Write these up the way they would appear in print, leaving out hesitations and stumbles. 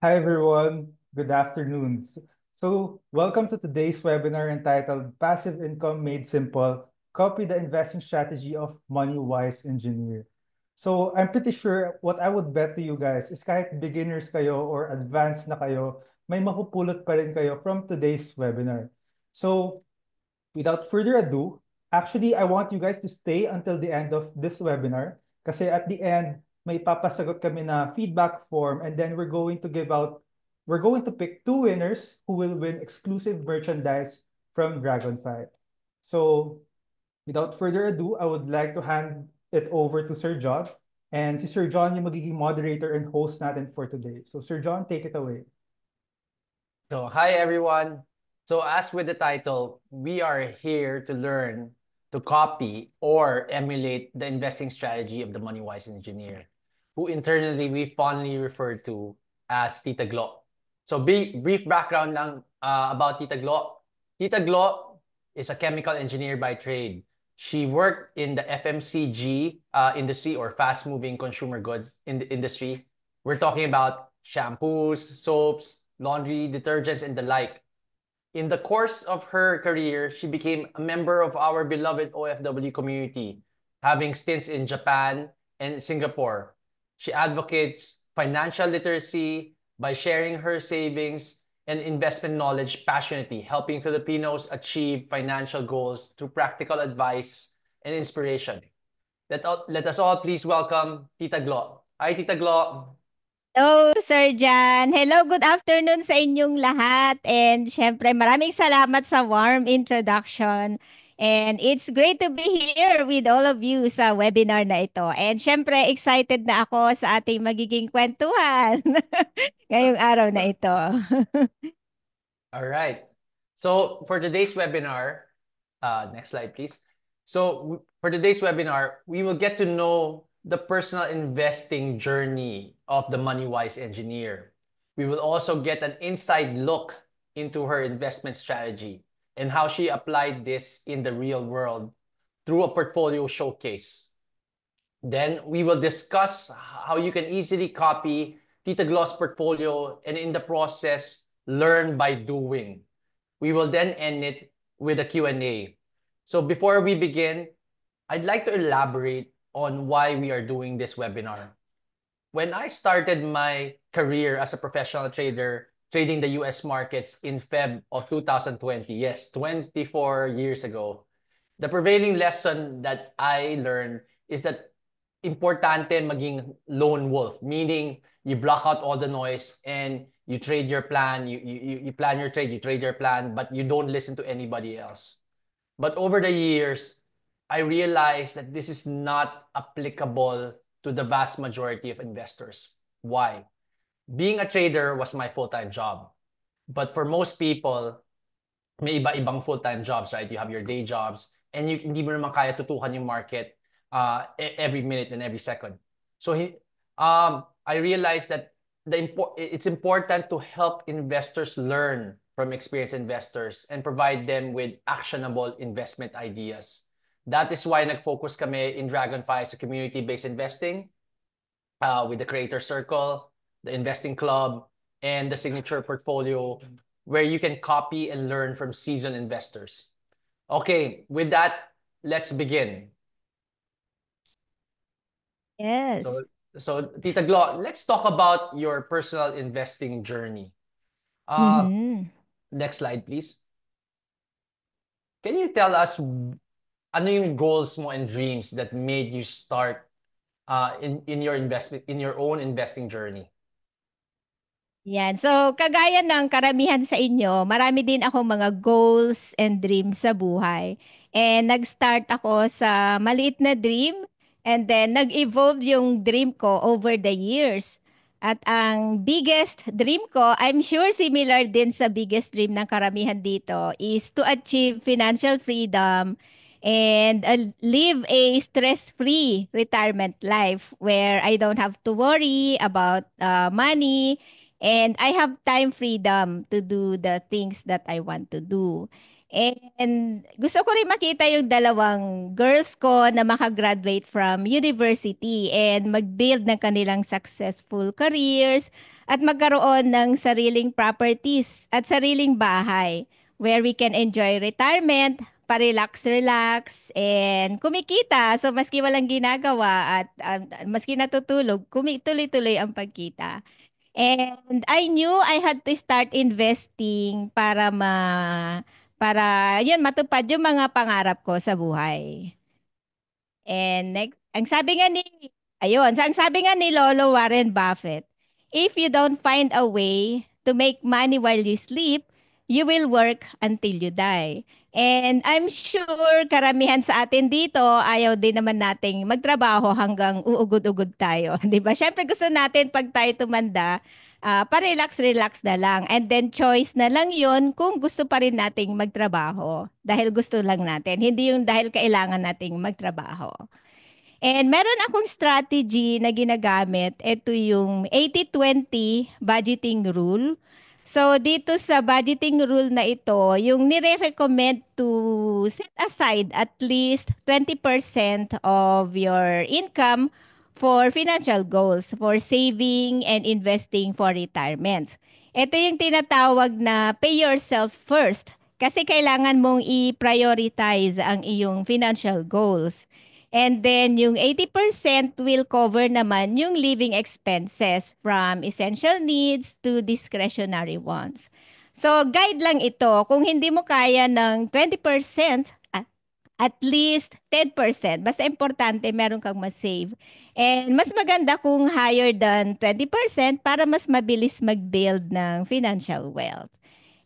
Hi everyone, good afternoon. Welcome to today's webinar entitled Passive Income Made Simple, Copy the Investing Strategy of Money Wise Engineer. So, I'm pretty sure what I would bet to you guys is kahit beginners kayo or advanced na kayo, may mapupulot pa rin kayo from today's webinar. So, without further ado, actually, I want you guys to stay until the end of this webinar kasi at the end, may papasagot kami na feedback form and then we're going to pick two winners who will win exclusive merchandise from Dragonfly. So, without further ado, I would like to hand it over to Sir John. And si Sir John yung magiging moderator and host natin for today. So, Sir John, take it away. So, hi everyone. So, as with the title, we are here to learn to copy or emulate the investing strategy of the Money Wise Engineer, who internally we fondly refer to as Tita Glo. So, brief background lang about Tita Glo. Tita Glo is a chemical engineer by trade. She worked in the FMCG industry or fast-moving consumer goods in the industry. We're talking about shampoos, soaps, laundry, detergents, and the like. In the course of her career, she became a member of our beloved OFW community, having stints in Japan and Singapore. She advocates financial literacy by sharing her savings and investment knowledge passionately, helping Filipinos achieve financial goals through practical advice and inspiration. Let us all please welcome Tita Glo. Hi, Tita Glo. Hello, Sir Jan. Hello, good afternoon sa inyong lahat. And syempre, maraming salamat sa warm introduction. And it's great to be here with all of you sa webinar na ito. And syempre, excited na ako sa ating magiging kwentuhan ngayong araw na ito. All right. So for today's webinar, next slide, please. So for today's webinar, we will get to know the personal investing journey of the MoneyWise engineer. We will also get an inside look into her investment strategy and how she applied this in the real world through a portfolio showcase. Then we will discuss how you can easily copy Tita Glo's portfolio and in the process, learn by doing. We will then end it with a Q&A. So before we begin, I'd like to elaborate on why we are doing this webinar. When I started my career as a professional trader, trading the US markets in Feb of 2020, yes, 24 years ago, the prevailing lesson that I learned is that importante maging lone wolf, meaning you block out all the noise and you trade your plan, you plan your trade, you trade your plan, but you don't listen to anybody else. But over the years, I realized that this is not applicable to the vast majority of investors. Why? Being a trader was my full-time job. But for most people, may iba-ibang full-time jobs, right? You have your day jobs and hindi mo naman kaya tutukan yung market every minute and every second. So I realized that it's important to help investors learn from experienced investors and provide them with actionable investment ideas. That is why nag-focus kami in Dragonfly sa community-based investing with the Creator Circle, the Investing Club, and the Signature Portfolio, where you can copy and learn from seasoned investors. Okay, with that, let's begin. Yes. So Tita Glo, let's talk about your personal investing journey. Next slide, please. Can you tell us ano yung goals mo and dreams that made you start in your own investing journey? Yan. So, kagaya ng karamihan sa inyo, marami din ako mga goals and dreams sa buhay. And nag-start ako sa maliit na dream and then nag-evolve yung dream ko over the years. At ang biggest dream ko, I'm sure similar din sa biggest dream ng karamihan dito, is to achieve financial freedom and live a stress-free retirement life where I don't have to worry about money. And I have time freedom to do the things that I want to do. And gusto ko rin makita yung dalawang girls ko na makagraduate from university and mag-build ng kanilang successful careers at magkaroon ng sariling properties at sariling bahay where we can enjoy retirement, pa-relax-relax, and kumikita. So, maski walang ginagawa at maski natutulog, tuloy-tuloy ang pagkita. And I knew I had to start investing para yun matupad yung mga pangarap ko sa buhay. And next, ang sabi nga ni Lolo Warren Buffett, if you don't find a way to make money while you sleep, you will work until you die. And I'm sure karamihan sa atin dito, ayaw din naman nating magtrabaho hanggang uugod-ugod tayo. 'Di ba? Syempre gusto natin pag tayo tumanda, pa-relax-relax na lang. And then choice na lang yon kung gusto pa rin nating magtrabaho. Dahil gusto lang natin. Hindi yung dahil kailangan nating magtrabaho. And meron akong strategy na ginagamit. Ito yung 80-20 budgeting rule. So, dito sa budgeting rule na ito, yung nire-recommend to set aside at least 20% of your income for financial goals, for saving and investing for retirement. Ito yung tinatawag na pay yourself first kasi kailangan mong i-prioritize ang iyong financial goals. And then yung 80% will cover naman yung living expenses from essential needs to discretionary wants. So guide lang ito. Kung hindi mo kaya ng 20%, at least 10%. Basta importante meron kang mas-save. And mas maganda kung higher than 20% para mas mabilis mag-build ng financial wealth.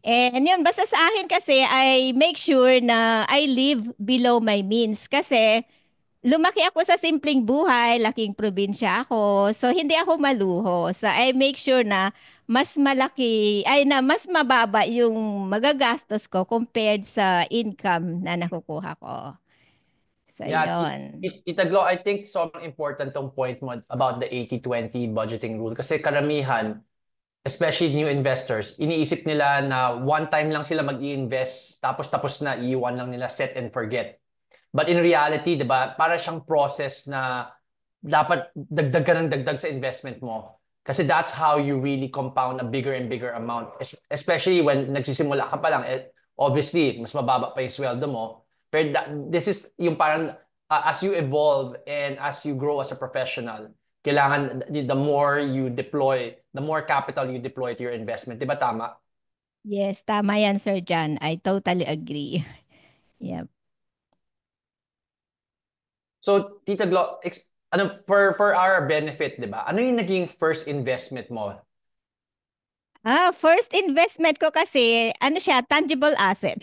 And yun, basta sa akin kasi, I make sure na I live below my means. Kasi lumaki ako sa simpleng buhay, laking probinsya ako. So, hindi ako maluho. So, I make sure na mas mababa yung magagastos ko compared sa income na nakukuha ko. So, Yeah, yun. Tita Glo, I think sobrang important tong point mo about the 80-20 budgeting rule. Kasi karamihan, especially new investors, iniisip nila na one time lang sila mag-i-invest, tapos na, iiwan lang nila, set and forget. But in reality, di ba, para siyang process na dapat dagdag ka ng dagdag sa investment mo. Kasi that's how you really compound a bigger and bigger amount. Especially when nagsisimula ka pa lang, obviously, mas mababa pa yung sweldo mo. Pero this is yung parang as you evolve and as you grow as a professional, kailangan the more you deploy, the more capital you deploy to your investment. Di ba tama? Yes, tama yan, Sir John. I totally agree. Yep. So, Tita Glo, for our benefit, di ba? Ano yung naging first investment mo? First investment ko kasi, ano siya, tangible asset.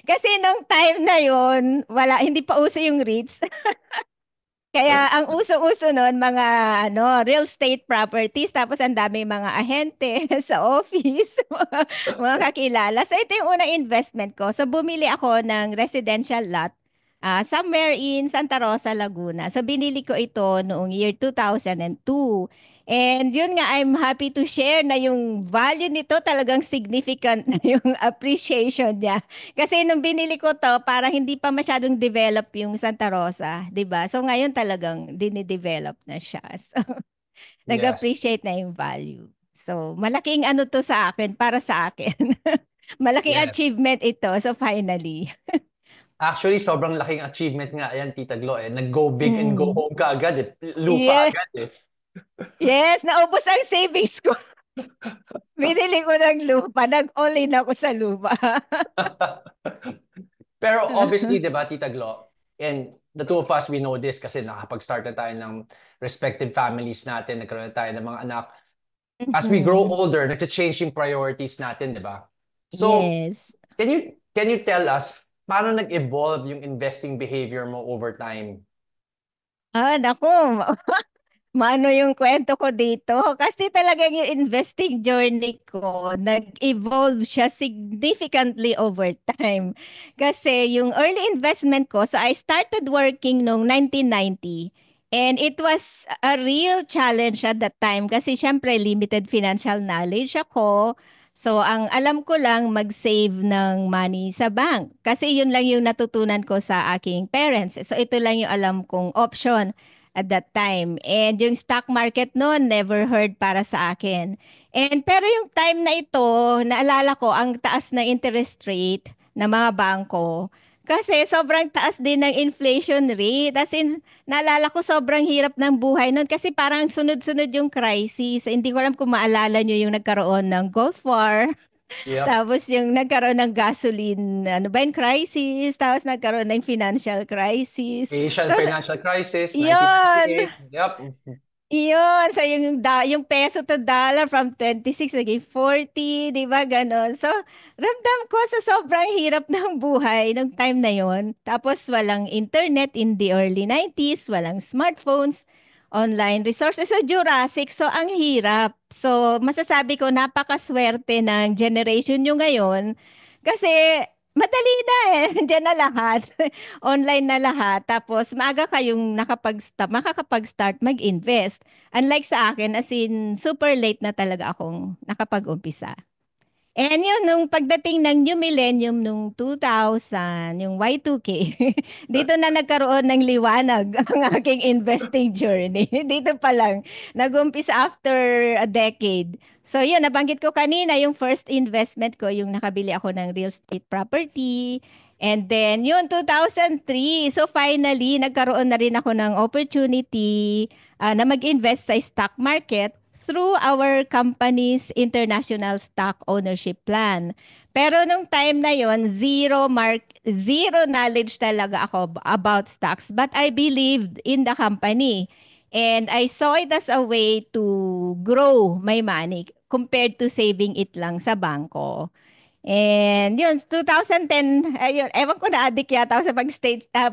Kasi nung time na yon, hindi pa uso yung REITs. Kaya ang uso-uso noon mga real estate properties tapos ang dami mga ahente sa office, mga kakilala. So ito yung unang investment ko. So bumili ako ng residential lot somewhere in Santa Rosa, Laguna. So binili ko ito noong year 2002. And yun nga, I'm happy to share na yung value nito talagang significant na yung appreciation niya. Kasi nung binili ko to, parang hindi pa masyadong develop yung Santa Rosa, 'di ba? So ngayon talagang dinidevelop na siya. So Yes. nag-appreciate na yung value. So malaking ano to sa akin, para sa akin. Malaking Yes. achievement ito. So finally. Actually, sobrang laking achievement nga yan, Tita Glo. Nag-go big and go Mm. home ka agad. Lupa Yeah. agad eh. Yes, naubos ang savings ko. Binili ko ng lupa. Nag-all in ako sa lupa. Pero obviously, di ba, Tita Glo, and the two of us, we know this kasi nakapag-start na tayo ng respective families natin, nagkaroon na tayo ng mga anak. As we grow older, nag-change yung priorities natin, di ba? So, Yes. can you tell us, paano nag-evolve yung investing behavior mo over time? Naku. Maano yung kwento ko dito? Kasi talagang yung investing journey ko, nag-evolve siya significantly over time. Kasi yung early investment ko, so I started working noong 1990. And it was a real challenge at that time kasi syempre limited financial knowledge ako. So ang alam ko lang mag-save ng money sa bank. Kasi yun lang yung natutunan ko sa aking parents. So ito lang yung alam kong option. at that time. And yung stock market noon, never heard para sa akin. Pero yung time na ito, naalala ko ang taas na interest rate ng mga bangko. Kasi sobrang taas din ng inflation rate. As in, naalala ko sobrang hirap ng buhay noon kasi parang sunod-sunod yung crisis. Hindi ko alam kung maalala nyo yung nagkaroon ng Gulf War. Yep. Tapos yung nagkaroon ng gasoline, ano ba yung crisis? Tapos nagkaroon ng financial crisis. Asian So, financial crisis, yun! 1998. Yep. Yun, so yung peso to dollar from 26 naging 40, di ba ganon? So, ramdam ko sa sobrang hirap ng buhay nung time na yon. Tapos walang internet in the early 90s, walang smartphones, online resources. So, Jurassic, so ang hirap. So, masasabi ko napakaswerte ng generation nyo ngayon kasi madali na eh. Diyan na lahat. Online na lahat. Tapos maaga kayong makakapag-start mag-invest. Unlike sa akin, as in super late na talaga akong nakapag-umpisa. And yun, nung pagdating ng New Millennium nung 2000, yung Y2K, dito na nagkaroon ng liwanag ang aking investing journey. Dito pa lang, nag-umpisa after a decade. So yun, nabanggit ko kanina, yung first investment ko, yung nakabili ako ng real estate property. And then, yun, 2003. So finally, nagkaroon na rin ako ng opportunity na mag-invest sa stock market through our company's international stock ownership plan. Pero nung time na yon, zero knowledge talaga ako about stocks, but I believed in the company. And I saw it as a way to grow my money compared to saving it lang sa bangko. And yun, 2010, ayun, ewan ko na addict yata ako sa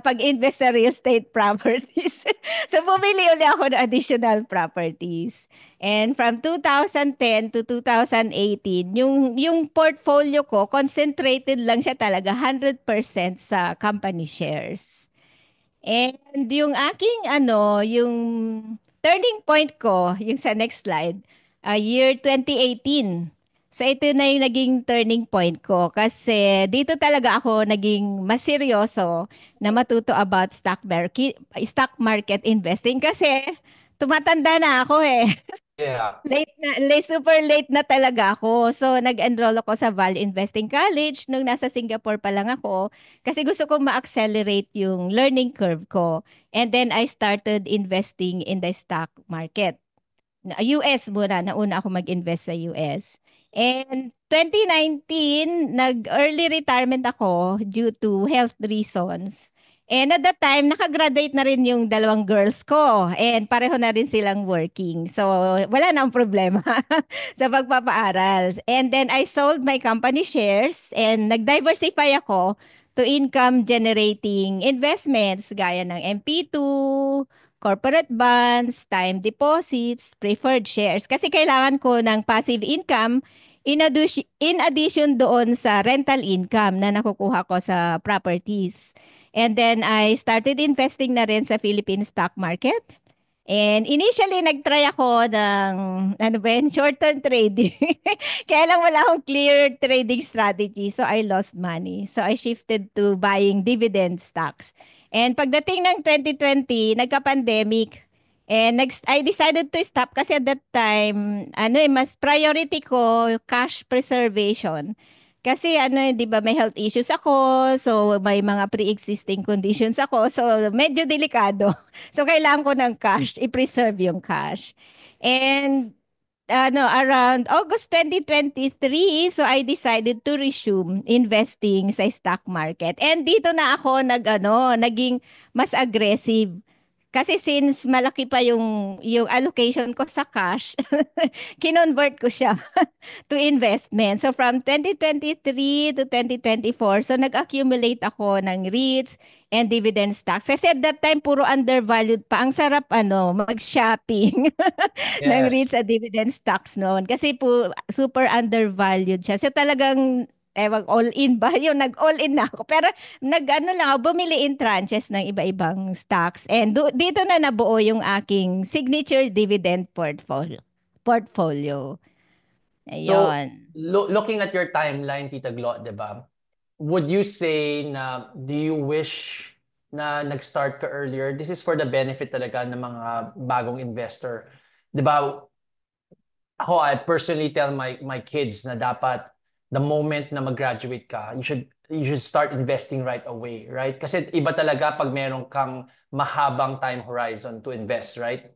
pag-invest sa real estate properties. So bumili ulit ako ng additional properties. And from 2010 to 2018, yung portfolio ko, concentrated lang siya talaga 100% sa company shares. And yung aking yung turning point ko, yung sa next slide, year 2018. So ito na yung naging turning point ko kasi dito talaga ako naging mas seryoso na matuto about stock market investing kasi tumatanda na ako eh. Yeah. Super late na talaga ako. So, nag-enroll ako sa Value Investing College nung nasa Singapore pa lang ako kasi gusto ko ma-accelerate yung learning curve ko. And then, I started investing in the stock market. US muna, nauna ako mag-invest sa US. And 2019, nag-early retirement ako due to health reasons. And at that time, nakagraduate na rin yung dalawang girls ko. And pareho na rin silang working. So, wala na ang problema sa pagpapaaral. And then, I sold my company shares and nag-diversify ako to income-generating investments gaya ng MP2, corporate bonds, time deposits, preferred shares. Kasi kailangan ko ng passive income in addition doon sa rental income na nakukuha ko sa properties. And then I started investing na rin sa Philippine stock market. And initially, nag-try ako ng, short-term trading. Kaya lang wala akong clear trading strategy. So, I lost money. So, I shifted to buying dividend stocks. And pagdating ng 2020, nagka-pandemic. And I decided to stop kasi at that time, mas priority ko cash preservation. Kasi 'di ba, may health issues ako, so may mga pre-existing conditions ako, so medyo delikado. So kailangan ko ng cash, i-preserve yung cash. And around August 2023, so I decided to resume investing sa stock market. And dito na ako naging mas aggressive. Kasi since malaki pa yung allocation ko sa cash, kinonvert ko siya to investment. So from 2023 to 2024, so nag-accumulate ako ng REITs and dividend stocks. Kasi at that time, puro undervalued pa. Ang sarap mag-shopping ng Yes. REITs at dividend stocks noon. Kasi super undervalued siya. So talagang all-in ba? Yung nag-all-in na ako. Pero lang ako, bumili in tranches ng iba-ibang stocks. And dito na nabuo yung aking signature dividend portfolio. So, Ayun. looking at your timeline, Tita Glo, 'di ba? Would you say na do you wish na nag-start ka earlier, this is for the benefit talaga ng mga bagong investor. 'Di ba? Ako, I personally tell my kids na dapat the moment na mag-graduate ka, you should start investing right away, right? Kasi iba talaga pag meron kang mahabang time horizon to invest, right?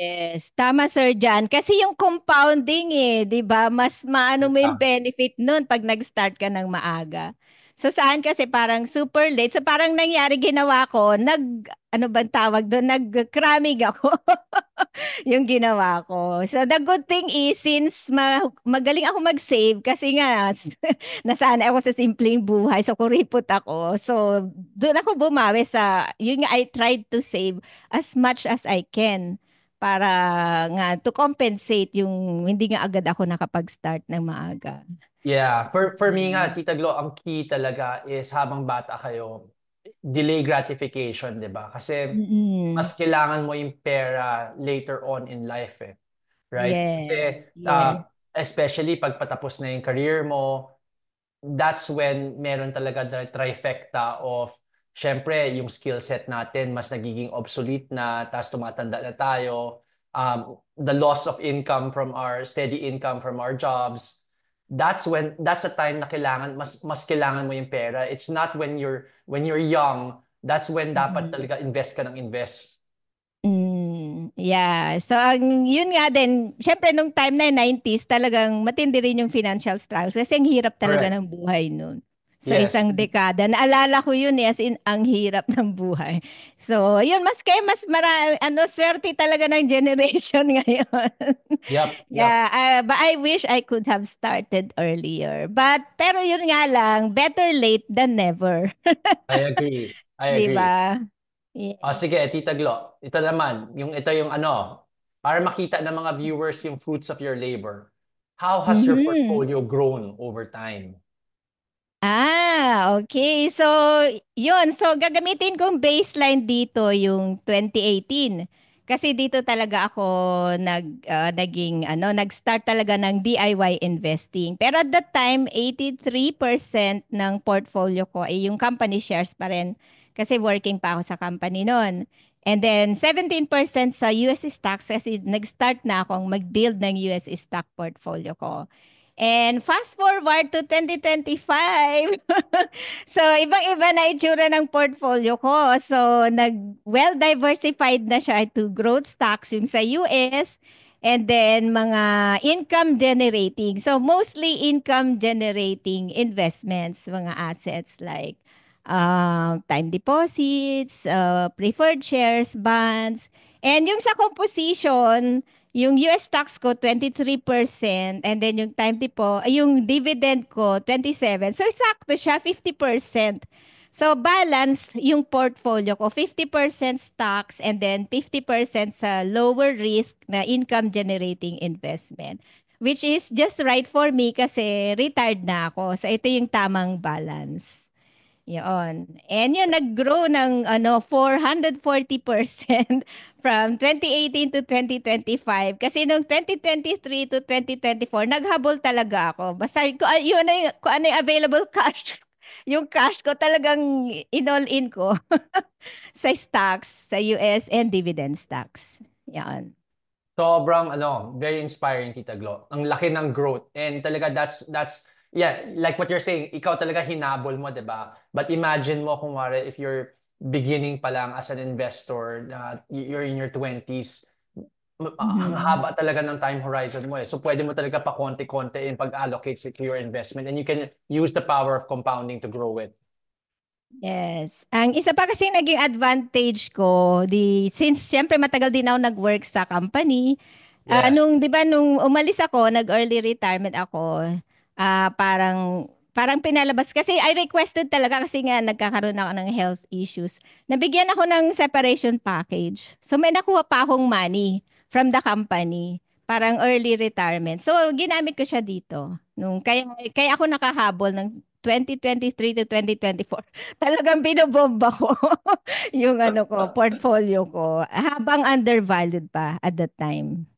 Yes, tama Sir John. Kasi yung compounding 'di ba? Mas maano mo yung Yeah. benefit nun pag nag-start ka ng maaga. So saan kasi parang super late. So parang nangyari ginawa ko, ano bang tawag doon? Nag-cramming ako. Yung ginawa ko. So the good thing is since magaling ako mag-save kasi nga nasanay ako sa simpleng buhay. So kuripot ako. So doon ako bumawi yun nga I tried to save as much as I can para nga to compensate yung hindi nga agad ako nakapag-start ng maaga. Yeah, for me nga, Mm. Tita Glo, ang key talaga is habang bata kayo, delay gratification, 'di ba? Kasi Mm-mm. mas kailangan mo yung pera later on in life, eh. Right? Kasi Yes, yes. especially pag patapos na yung career mo, that's when meron talaga the trifecta of syempre yung skill set natin mas nagiging obsolete na tapos tumatanda na tayo, the loss of income from our steady income from our jobs, that's a time na mas kailangan mo yung pera. It's not when you're young. That's when dapat Mm-mm. talaga invest ka ng invest. Yeah. So, yun nga din, syempre nung time na 90s, talagang matindi rin yung financial struggles kasi ang hirap talaga Correct. ng buhay nun. Sa Yes. isang dekada. Naalala ko yun as in, ang hirap ng buhay. So, yun, swerte talaga ng generation ngayon. Yep, yep. Yeah, but I wish I could have started earlier. Pero yun nga lang, better late than never. I agree. I Di agree. ba? O Yeah. sige, Tita Glo, ito yung ano, para makita ng mga viewers yung fruits of your labor. How has your Mhm. portfolio grown over time? Okay. So, yun. So, gagamitin kong baseline dito yung 2018. Kasi dito talaga ako nag-start talaga ng DIY investing. Pero at that time, 83% ng portfolio ko ay yung company shares pa rin. Kasi working pa ako sa company noon. And then 17% sa US stocks kasi nag-start na akong mag-build ng US stock portfolio ko. And fast forward to 2025. So, ibang-iba na itsura ng portfolio ko. So, well-diversified na siya to growth stocks yung sa US and then mga income generating. So, mostly income generating investments, mga assets like time deposits, preferred shares, bonds. And yung sa composition, yung US stocks ko 23% and then yung dividend ko 27%. So sakto siya 50%. So balance yung portfolio ko 50% stocks and then 50% sa lower risk na income generating investment. Which is just right for me kasi retired na ako. So ito yung tamang balance. Yun. And yun, nag-grow ng 440% from 2018 to 2025. Kasi nung 2023 to 2024, naghabol talaga ako. Basta kung ano yung available cash, yung cash ko talagang in-all-in ko sa stocks, sa US and dividend stocks. Yan. Sobrang very inspiring, Tita Glo. Ang laki ng growth. And talaga that's yeah, like what you're saying, ikaw talaga hinabol mo, 'di ba? But imagine mo kung wari if you're beginning pa lang as an investor, you're in your 20s, ang Mhm. haba talaga ng time horizon mo, eh. So pwede mo talaga pa konti-konti in pag-allocate to your investment and you can use the power of compounding to grow it. Yes. Ang isa pa kasi naging advantage ko, since siyempre matagal din ako nag-work sa company, Yes. 'di ba nung umalis ako, nag-early retirement ako, parang pinalabas kasi I requested talaga kasi nga nagkakaroon ako ng health issues. Nabigyan ako ng separation package. So may nakuha pa akong money from the company, parang early retirement. So ginamit ko siya dito. Kaya ako nakahabol ng 2023 to 2024. Talagang binobomba ko yung portfolio ko habang undervalued pa at that time.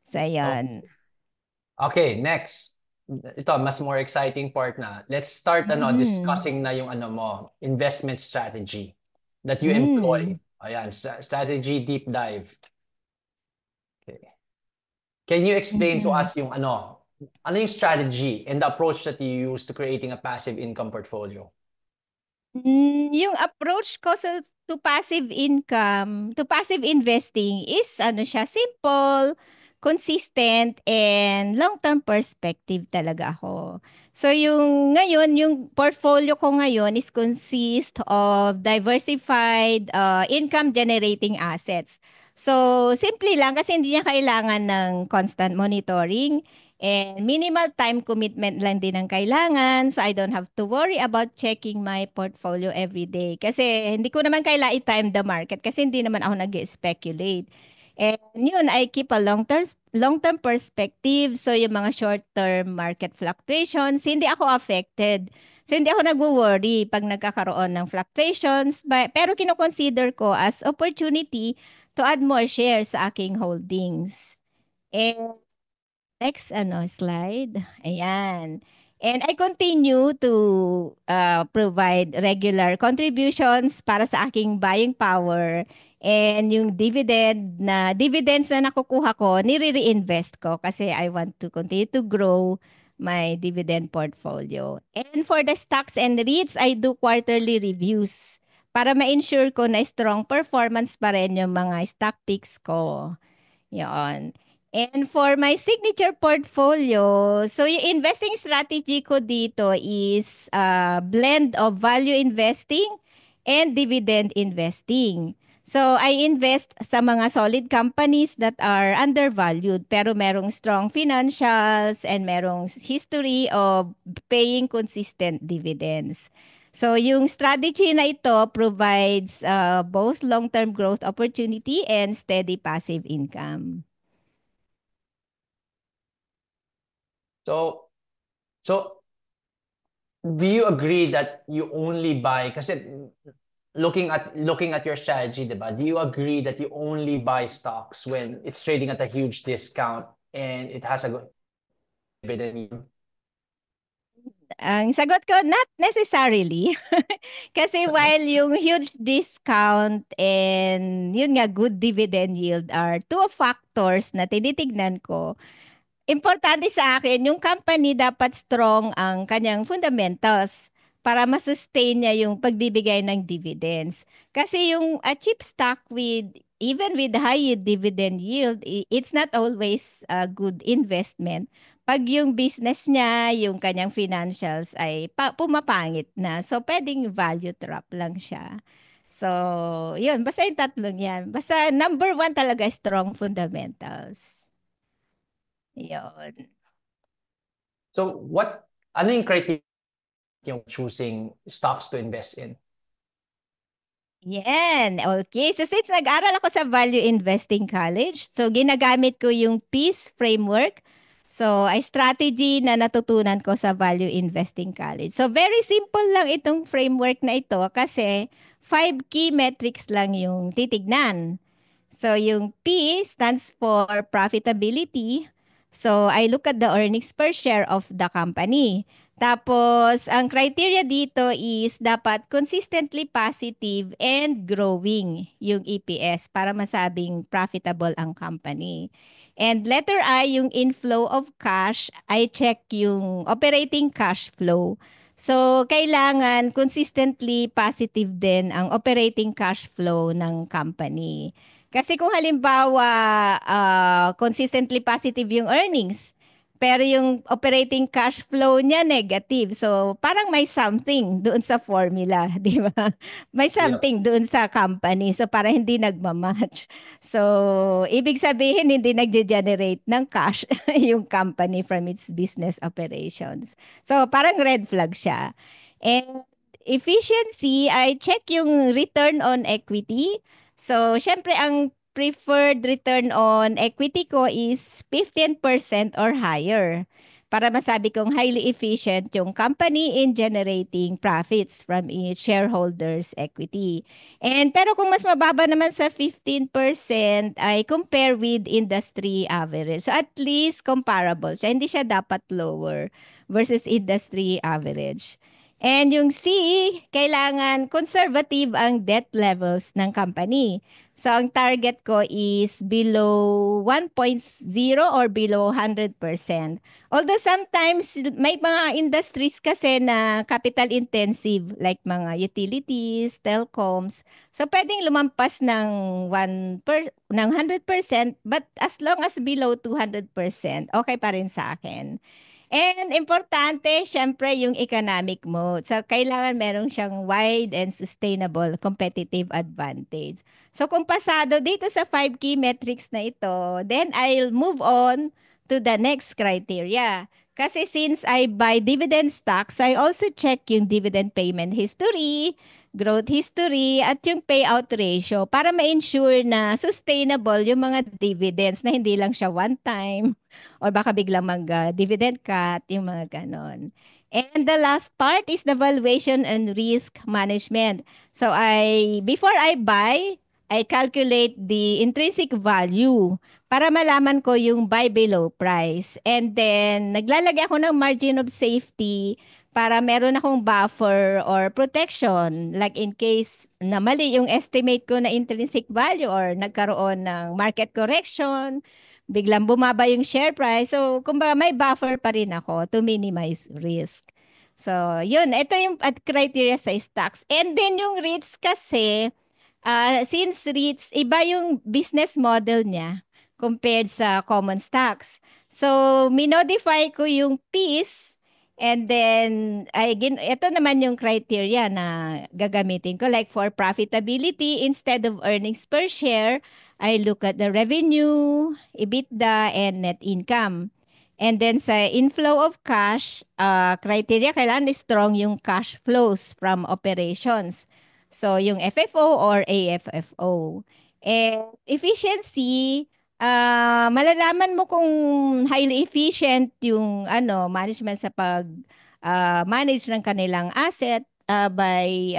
So, Okay. yan. Okay, next. Ito, mas more exciting part na. Let's start Mhm. discussing na yung mo, investment strategy. that you employ. Ayan, strategy deep dive. Okay. Can you explain to us yung ano yung strategy and the approach that you use to creating a passive income portfolio? Yung approach ko to passive income, to passive investing is ano siya, simple, consistent, and long-term perspective talaga ako. So yung ngayon, yung portfolio ko ngayon is consist of diversified income generating assets. So simple lang kasi hindi niya kailangan ng constant monitoring. And minimal time commitment lang din ang kailangan. So I don't have to worry about checking my portfolio every day. Kasi hindi ko naman kailangan i-time the market kasi hindi naman ako nag-speculate. And yun, I keep a long-term perspective. So yung mga short-term market fluctuations, hindi ako affected. So hindi ako nagwo-worry pag nagkakaroon ng fluctuations. Pero kino-consider ko as opportunity to add more shares sa aking holdings. And next slide. Ayan. And I continue to provide regular contributions para sa aking buying power, and yung dividends na nakukuha ko, nire-reinvest ko kasi I want to continue to grow my dividend portfolio. And for the stocks and REITs, I do quarterly reviews para ma-ensure ko na strong performance pa rin yung mga stock picks ko. Yon. And for my signature portfolio, so yung investing strategy ko dito is a blend of value investing and dividend investing. So I invest sa mga solid companies that are undervalued pero merong strong financials and merong history of paying consistent dividends. So yung strategy na ito provides both long-term growth opportunity and steady passive income. So do you agree that you only buy, kasi looking at your strategy, diba? Do you agree that you only buy stocks when it's trading at a huge discount and it has a good dividend yield? Ang sagot ko, not necessarily. Kasi while yung huge discount and yun nga, good dividend yield are two factors na tinitignan ko, importante sa akin, yung company dapat strong ang kanyang fundamentals para ma-sustain niya yung pagbibigay ng dividends. Kasi yung a cheap stock even with high dividend yield, it's not always a good investment. Pag yung business niya, yung kanyang financials ay pumapangit na. So, pwedeng value trap lang siya. So, yun. Basta yung tatlong yan. Basta number one talaga, strong fundamentals. Yun. So ano yung criteria yung choosing stocks to invest in? Yan. Okay. So since nag-aral ako sa Value Investing College, so ginagamit ko yung PEACE framework. So ay strategy na natutunan ko sa Value Investing College. So very simple lang itong framework na ito kasi 5 key metrics lang yung titignan. So yung P stands for profitability. So I look at the earnings per share of the company. Tapos ang criteria dito is dapat consistently positive and growing yung EPS para masabing profitable ang company. And letter I, yung inflow of cash, I check yung operating cash flow. So, kailangan consistently positive din ang operating cash flow ng company. Kasi kung halimbawa, consistently positive yung earnings, pero yung operating cash flow niya negative. So, parang may something doon sa formula, di ba? May something doon sa company. So, parang hindi nagmamatch. So, ibig sabihin, hindi nagge-generate ng cash yung company from its business operations. So, parang red flag siya. And efficiency, I check yung return on equity. So, syempre, ang preferred return on equity ko is 15% or higher para masabi kong highly efficient yung company in generating profits from its shareholders' equity. And pero kung mas mababa naman sa 15%, ay compare with industry average. So at least comparable siya. Hindi siya dapat lower versus industry average. And yung C, kailangan conservative ang debt levels ng company. So, ang target ko is below 1.0 or below 100%. Although sometimes may mga industries kasi na capital intensive like mga utilities, telecoms. So, pwedeng lumampas ng 100%, but as long as below 200%, okay pa rin sa akin. And importante, syempre, yung economic mode. So, kailangan meron siyang wide and sustainable competitive advantage. So, kung pasado dito sa 5 key metrics na ito, then I'll move on to the next criteria. Kasi since I buy dividend stocks, I also check yung dividend payment history, growth history, at yung payout ratio para ma-ensure na sustainable yung mga dividends na hindi lang siya one time or baka biglang mag-dividend cut, yung mga ganon. And the last part is the valuation and risk management. So before I buy, I calculate the intrinsic value para malaman ko yung buy below price. And then, naglalagay ako ng margin of safety para meron akong buffer or protection. Like in case na mali yung estimate ko na intrinsic value or nagkaroon ng market correction, biglang bumaba yung share price. So, kumbaga may buffer pa rin ako to minimize risk. So, yun. Ito yung criteria sa stocks. And then yung REITs kasi, since REITs, iba yung business model niya compared sa common stocks. So, minodify ko yung piece and then, ito naman yung criteria na gagamitin ko. Like for profitability, instead of earnings per share, I look at the revenue, EBITDA, and net income. And then sa inflow of cash, criteria, kailangan strong yung cash flows from operations. So yung FFO or AFFO. And efficiency, malalaman mo kung highly efficient yung management sa pag manage ng kanilang asset by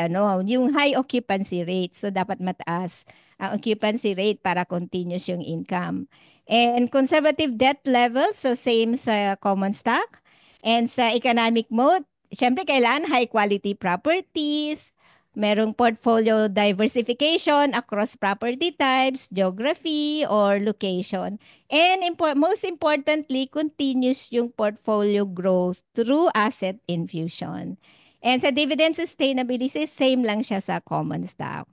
yung high occupancy rate. So dapat mataas ang occupancy rate para continuous yung income. And conservative debt level, so same sa common stock. And sa economic mode, syempre kailangan high quality properties, merong portfolio diversification across property types, geography, or location. And most importantly, continuous yung portfolio growth through asset infusion. And sa dividend sustainability, same lang siya sa common stock.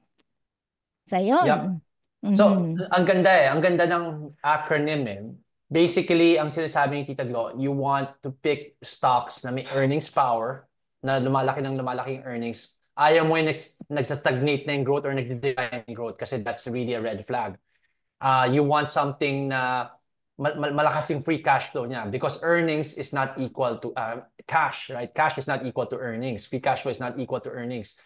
So, Yup. yun. So, Mhm. ang ganda eh. Ang ganda ng acronym eh. Basically, ang sinasabi ni Tita Glo, you want to pick stocks na may earnings power, na lumalaki ng lumalaki yung earnings. Ayaw mo yung nagsastagnate na yung growth or nagde-decline yung growth kasi that's really a red flag. You want something na malakas yung free cash flow niya because earnings is not equal to cash, right? Cash is not equal to earnings. Free cash flow is not equal to earnings.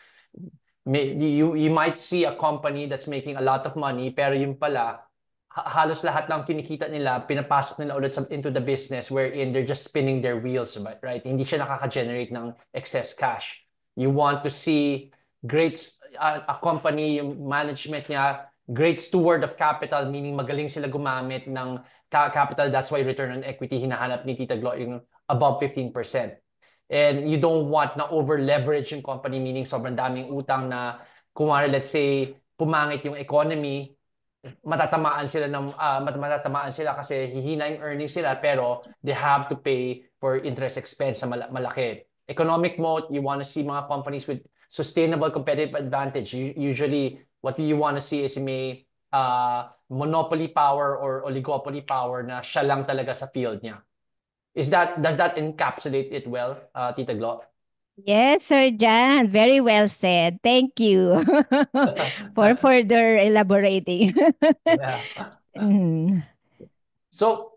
You might see a company that's making a lot of money pero yung pala halos lahat ng kinikita nila pinapasok nila ulit into the business wherein they're just spinning their wheels, right? Hindi siya nakaka-generate ng excess cash. You want to see great a company, yung management niya, great steward of capital, meaning magaling sila gumamit ng capital. That's why return on equity hinahanap ni Tita Glo yung above 15%. And you don't want na over-leverage yung company, meaning sobrang daming utang na, kumari, let's say, pumangit yung economy, matatamaan sila kasi hihina yung earnings sila pero they have to pay for interest expense na malaki. Economic mode, you want to see mga companies with sustainable competitive advantage. Usually, what you want to see is may monopoly power or oligopoly power na siya lang talaga sa field niya. Does that encapsulate it well, Tita Glo? Yes, Sir Jan. Very well said. Thank you for further elaborating. Yeah. Mm. So,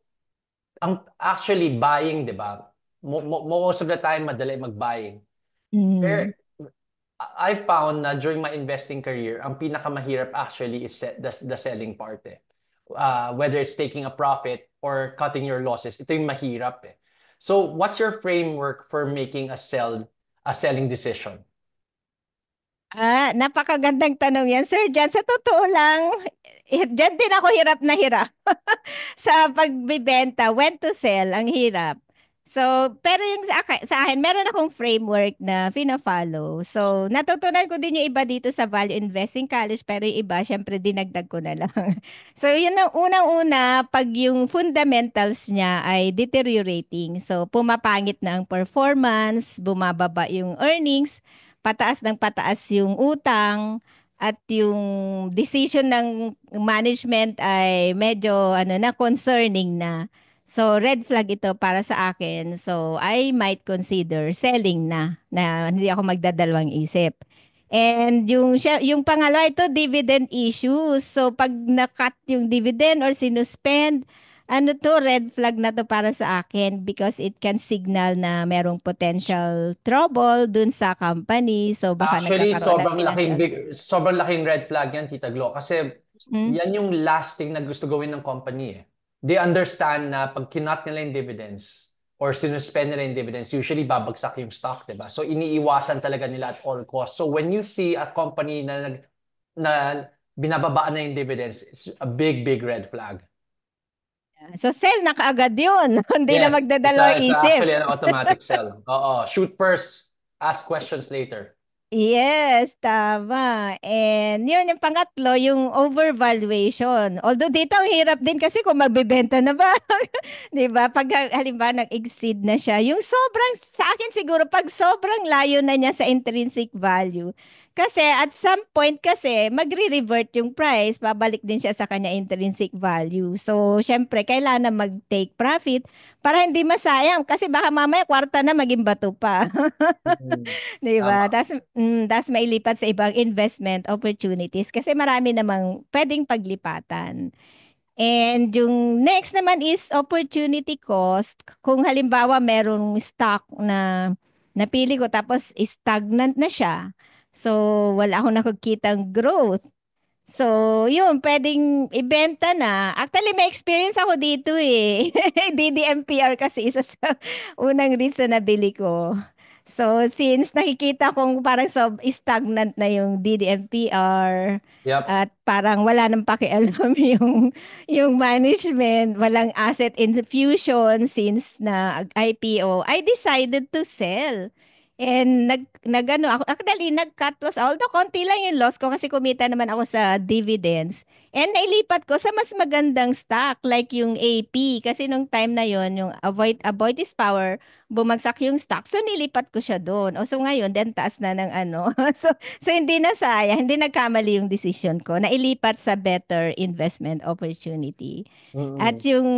actually buying, 'di ba? Most of the time madali mag-buying. Pero Mm. I found na during my investing career, ang pinakamahirap actually is the selling part eh. Whether it's taking a profit or cutting your losses, ito yung mahirap eh. So, what's your framework for making a selling decision? Napakagandang tanong yan, Sir Jan. Sa totoo lang, dyan din ako hirap na hirap sa pagbibenta. When to sell, ang hirap. So, pero yung sa akin, meron akong framework na fina-follow. So, natutunan ko din yung iba dito sa Value Investing College, pero yung iba, syempre, dinagdag ko na lang. So, yun ang unang-una, pag yung fundamentals niya ay deteriorating. So, pumapangit na ang performance, bumababa yung earnings, pataas ng pataas yung utang, at yung decision ng management ay medyo concerning na. So, red flag ito para sa akin. So, I might consider selling na hindi ako magdadalawang isip. And yung pangalawa ito, dividend issues. So, pag na-cut yung dividend or sinuspend, red flag na to para sa akin because it can signal na merong potential trouble dun sa company. So, baka Actually, nagkakaroon ng financial. sobrang laking red flag yan, Tita Glo. Kasi Hmm? yan yung last thing na gusto gawin ng company eh. They understand na pag kinat nila yung dividends or sinuspend nila yung dividends, usually babagsak yung stock, di ba? So iniiwasan talaga nila at all costs. So when you see a company na binababaan na yung dividends, it's a big, big red flag. So, sell na kaagad yun. Hindi na Yes, magdadalawang it's isip. actually an automatic sell. Oo, shoot first, ask questions later. Yes, tama. And yun, yung pangatlo, yung overvaluation. Although dito, ang hirap din kasi kung magbebenta na ba. Di ba? Pag halimbawa nag-exceed na siya. Yung sobrang, sa akin siguro, pag sobrang layo na niya sa intrinsic value. Kasi at some point kasi, magre-revert yung price. Babalik din siya sa kanya intrinsic value. So, syempre, kailangan na mag-take profit para hindi masayang. Kasi baka mamaya kwarta na maging bato pa. Mm. 'Di ba? Tama. Tas mailipat sa ibang investment opportunities kasi marami namang pwedeng paglipatan. And yung next naman is opportunity cost. Kung halimbawa merong stock na napili ko tapos stagnant na siya. So wala akong nakikitang growth. So, yun, pwedeng ibenta na. Actually, may experience ako dito eh. DDMPR kasi isa sa unang reason na nabili ko. So, since nakikita kong parang stagnant na yung DDMPR Yep. at parang wala nang pakialam yung management, walang asset infusion since na IPO, I decided to sell. And nagano ako, actually nag-cut loss. Although konti lang yung loss ko kasi kumita naman ako sa dividends. And nailipat ko sa mas magandang stock like yung AP kasi nung time na yon yung avoid is power, bumagsak yung stock. So nilipat ko siya doon. O so ngayon then taas na ng ano. So hindi na sayang, hindi nagkamali yung decision ko. Nailipat sa better investment opportunity. At Mm-mm. yung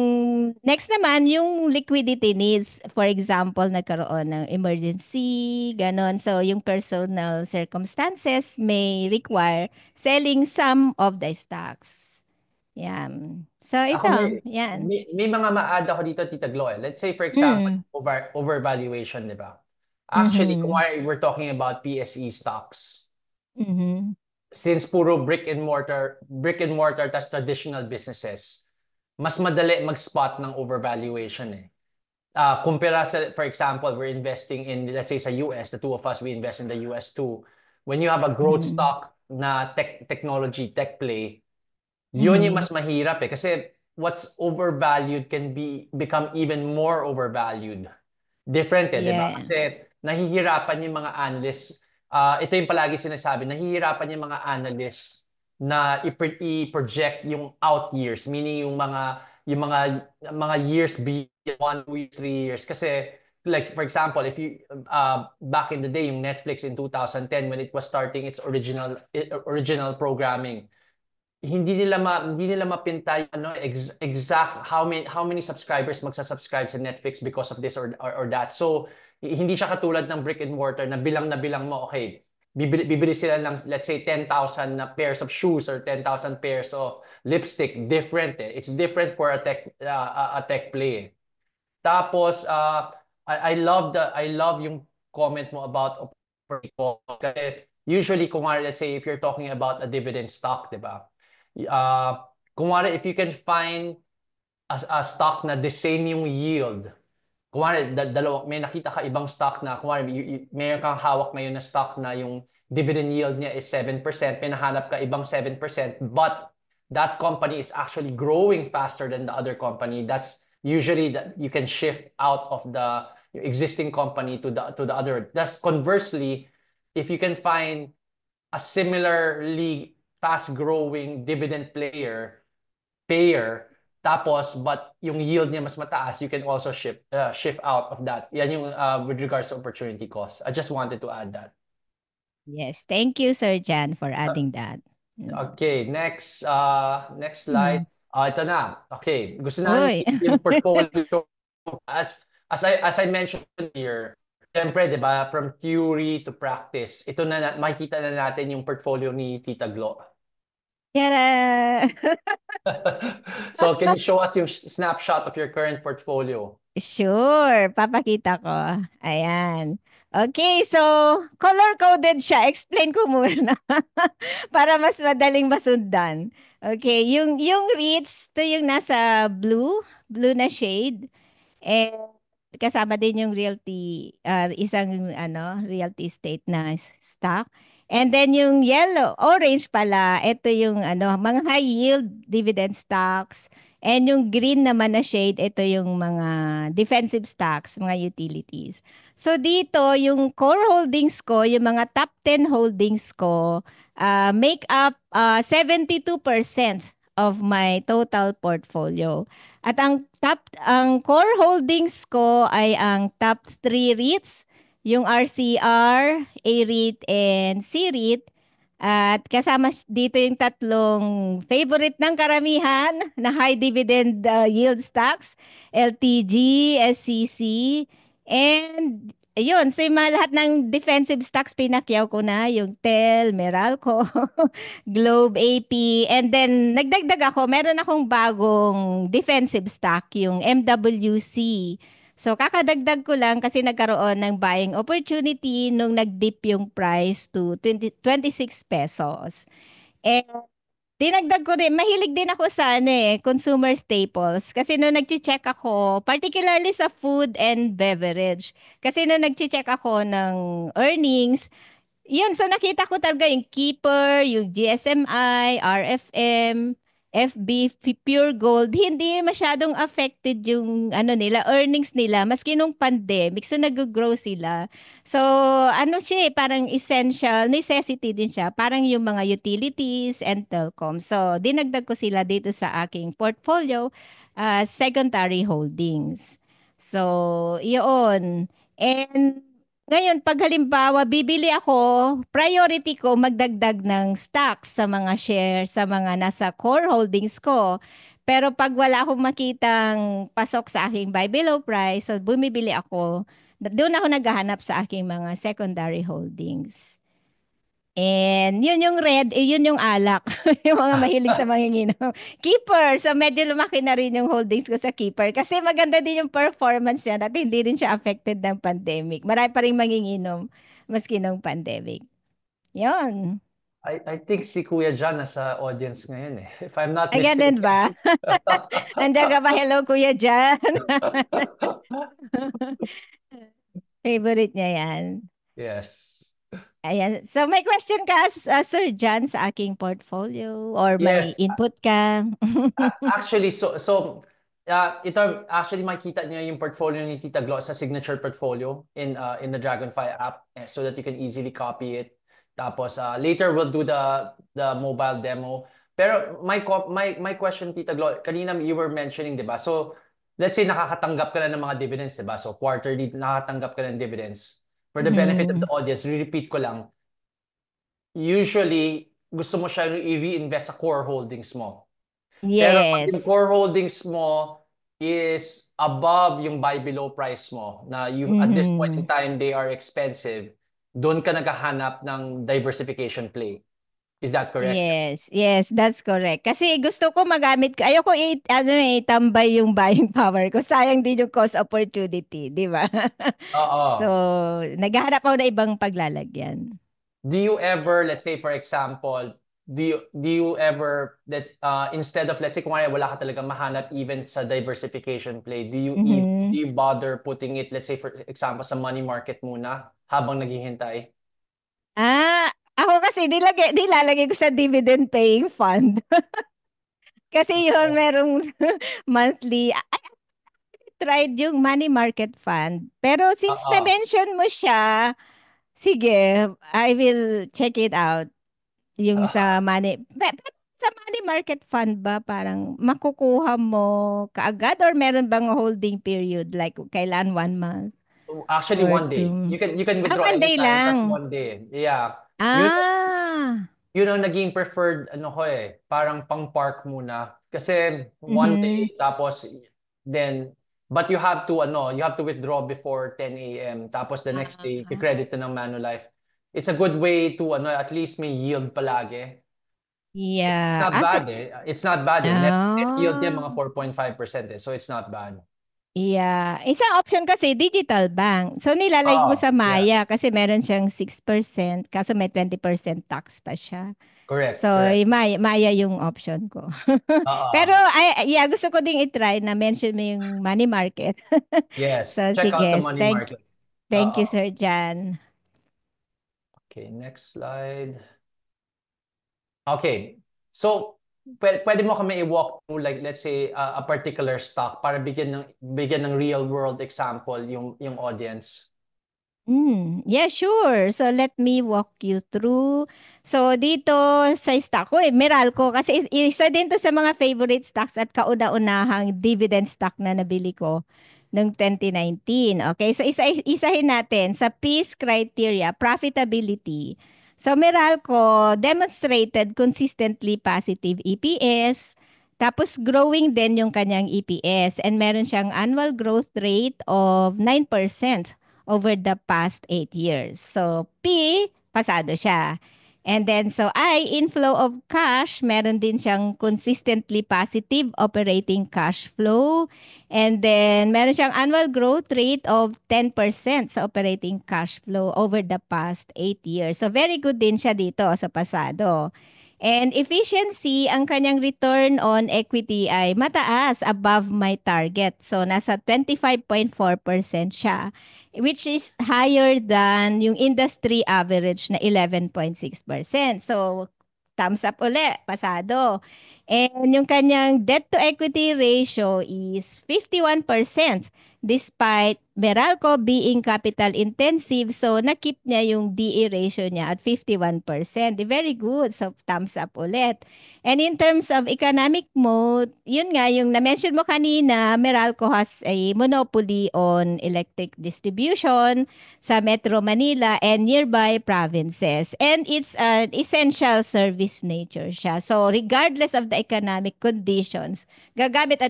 next naman, yung liquidity needs. For example, nagkaroon ng emergency, ganon. So, yung personal circumstances may require selling some of the stocks. Yan. So, Ako ito. Yan. may mga ma-add ako dito, Tita Glo. Eh. Let's say, for example, Mm. overvaluation, di ba? Actually, kung Mhm. we're talking about PSE stocks, Mhm. since puro brick and mortar tas traditional businesses, mas madali mag-spot ng overvaluation eh. Kumpara sa, for example, we're investing in, let's say sa US, the two of us, we invest in the US too. When you have a growth Mhm. stock na technology, tech play, yun yung Mhm. mas mahirap eh. Kasi what's overvalued can become even more overvalued. Different eh, di ba? Yeah. Kasi nahihirapan yung mga analysts. Ito yung palagi sinasabi, nahihirapan yung mga analysts na i-project yung out years, meaning yung mga years beyond 2, 3 years. Kasi like for example, if you back in the day, yung Netflix in 2010 when it was starting its original programming, hindi nila mapinta yung exact how many subscribers magsa-subscribe sa Netflix because of this or that. So hindi siya katulad ng brick and mortar na bilang mo, okay, bibili sila ng let's say 10,000 na pairs of shoes or 10,000 pairs of lipstick. Different eh. It's different for a tech play. Tapos I love yung comment mo about opportunity cost. Kasi usually kung let's say if you're talking about a dividend stock, 'di ba? Kung if you can find a stock na the same yung yield. Kung may nakita ka ibang stock na kung mayroon kang hawak ngayon na stock na yung dividend yield niya is 7%, may nahanap ka ibang 7%, but that company is actually growing faster than the other company. usually that you can shift out of the existing company to the other. Thus, conversely, if you can find a similarly fast-growing dividend payer, tapos but yung yield niya mas mataas, you can also shift out of that. Yan yung with regards to opportunity cost. I just wanted to add that. Yes, thank you, Sir Jan, for Uh, adding that. Okay, next Mm. slide. Ito na. Okay, gusto namin Uy. yung portfolio as I mentioned earlier. Siyempre, 'di ba, from theory to practice. Ito na makikita na natin yung portfolio ni Tita Glo. Tara! So, can you show us yung snapshot of your current portfolio? Sure, papakita ko. Ayan. Okay, so color-coded siya. Explain ko muna para mas madaling masundan. Okay, yung REITs, to yung nasa blue na shade. And kasama din yung isang realty estate na stock. And then yung orange pala, ito yung mga high yield dividend stocks. And yung green naman na shade, ito yung mga defensive stocks, mga utilities. So dito, yung core holdings ko, yung mga top 10 holdings ko, make up 72% of my total portfolio. At ang core holdings ko ay ang top 3 REITs, yung RCR, A-REIT, and C-REIT. At kasama dito yung tatlong favorite ng karamihan na high dividend yield stocks, LTG, SCC, and yun, sa mga lahat ng defensive stocks, pinakyaw ko na yung TEL, Meralco, Globe, AP, and then nagdagdag ako, meron akong bagong defensive stock, yung MWC. So kakadagdag ko lang kasi nagkaroon ng buying opportunity nung nag-dip yung price to 26 pesos. And dinagdag ko rin, mahilig din ako sa consumer staples. Kasi nung nag-check ako, particularly sa food and beverage. Kasi nung nag-check ako ng earnings, yun, so nakita ko talaga yung Keeper, yung GSMI, RFM, Pure Gold, hindi masyadong affected yung earnings nila, maski nung pandemic, so nag-grow sila. So, siya parang essential, necessity din siya, parang yung mga utilities and telecom. So, dinagdag ko sila dito sa aking portfolio, secondary holdings. So, yun. And ngayon, pag halimbawa, bibili ako, priority ko magdagdag ng stocks sa mga shares, sa mga nasa core holdings ko. Pero pag wala akong makitang pasok sa aking buy below price, so bumibili ako, doon ako naghahanap sa aking mga secondary holdings. And yun yung red, yun yung alak. Yung mga mahilig sa manginginom. Keeper. So medyo lumaki na rin yung holdings ko sa Keeper. Kasi maganda din yung performance niya at hindi rin siya affected ng pandemic. Marami pa rin manginginom maski nung pandemic. Yun. I think si Kuya John nasa audience ngayon eh. If I'm not Ay, ganun mistaken. ba? Nandiyan ka ba? Hello, Kuya Jan. Favorite niya yan. Yes. Ayan. So may question ka, Sir John, sa aking portfolio or may Yes. input ka? Actually, ito actually makikita niyo yung portfolio ni Tita Glo sa signature portfolio in the Dragonfly app so that you can easily copy it. Tapos later we'll do the mobile demo. Pero my question, Tita Glo, kanina you were mentioning, 'di ba? So let's say nakakatanggap ka na ng mga dividends, 'di ba? So quarterly nakakatanggap ka ng dividends. For the benefit of the audience, re-repeat ko lang. Usually, gusto mo siya i-reinvest sa core holdings mo. Pero pag yung Yes. core holdings mo is above yung buy below price mo, na at this point in time, they are expensive, doon ka naghahanap ng diversification play. Is that correct? Yes, yes, that's correct. Kasi gusto ko magamit ko. Ayoko tambay yung buying power ko. Sayang din yung cost opportunity, di ba? So, Oo. naghahanap ako na ibang paglalagyan. Do you ever, let's say for example, do you ever that instead of, let's say kung wala ka talaga mahanap even sa diversification play, do you bother putting it, let's say for example, sa money market muna habang naghihintay? Ako kasi nilalagay ko sa dividend paying fund. Kasi yun, merong monthly. tried yung money market fund. Pero since Oo. na-mention mo siya, sige, I will check it out. Yung sa money, pero sa money market fund ba, parang makukuha mo kaagad or meron bang holding period? Like, kailan 1 month Actually, or one day. two? You can Ah, withdraw 1 day anytime, just lang. one day. Yeah. Yun Ah. yun ang naging preferred ano ko parang pang-park muna. Kasi one Mhm. day tapos then but you have to withdraw before 10 a.m. Tapos the next day Ah. i-credit to ng Manulife. It's a good way to at least may yield palagi. It's Yeah. not bad eh. It's not bad eh. Net yield niya Ah. mga 4.5% eh. So it's not bad. Yeah. Isang option kasi, digital bank. So, nilalike mo Oh, sa Maya yes. kasi meron siyang 6%, kaso may 20% tax pa siya. Correct, So, correct. Maya yung option ko. Pero, Oo. yeah, gusto ko ding i-try na mention mo yung money market. Yes. So, Check out the sige. money market. Thank you, Oo. Sir Jan. Okay, next slide. Okay. So, pwede mo kami i-walk through like let's say a particular stock para bigyan ng real world example yung audience. Yeah, sure. So let me walk you through. So dito sa stock ko, Meralco, kasi isa din to sa mga favorite stocks at kauna-unahang dividend stock na nabili ko noong 2019. Okay, so isahin natin sa PEACE criteria, profitability. So Meralco demonstrated consistently positive EPS, tapos growing din yung kanyang EPS and meron siyang annual growth rate of 9% over the past 8 years. So, P, pasado siya. And then, so I, inflow of cash, meron din siyang consistently positive operating cash flow. And then, meron siyang annual growth rate of 10% sa operating cash flow over the past 8 years. So, very good din siya dito sa pasado. And efficiency, ang kanyang return on equity ay mataas, above my target. So, nasa 25.4% siya, which is higher than yung industry average na 11.6%. So, thumbs up uli, pasado. And yung kanyang debt to equity ratio is 51% despite Meralco being capital intensive. So, nakip niya yung DE ratio niya at 51%. Very good. So, thumbs up ulit. And in terms of economic mode, yun nga, yung na-mention mo kanina, Meralco has a monopoly on electric distribution sa Metro Manila and nearby provinces. And it's an essential service nature siya. So regardless of the economic conditions, gagamit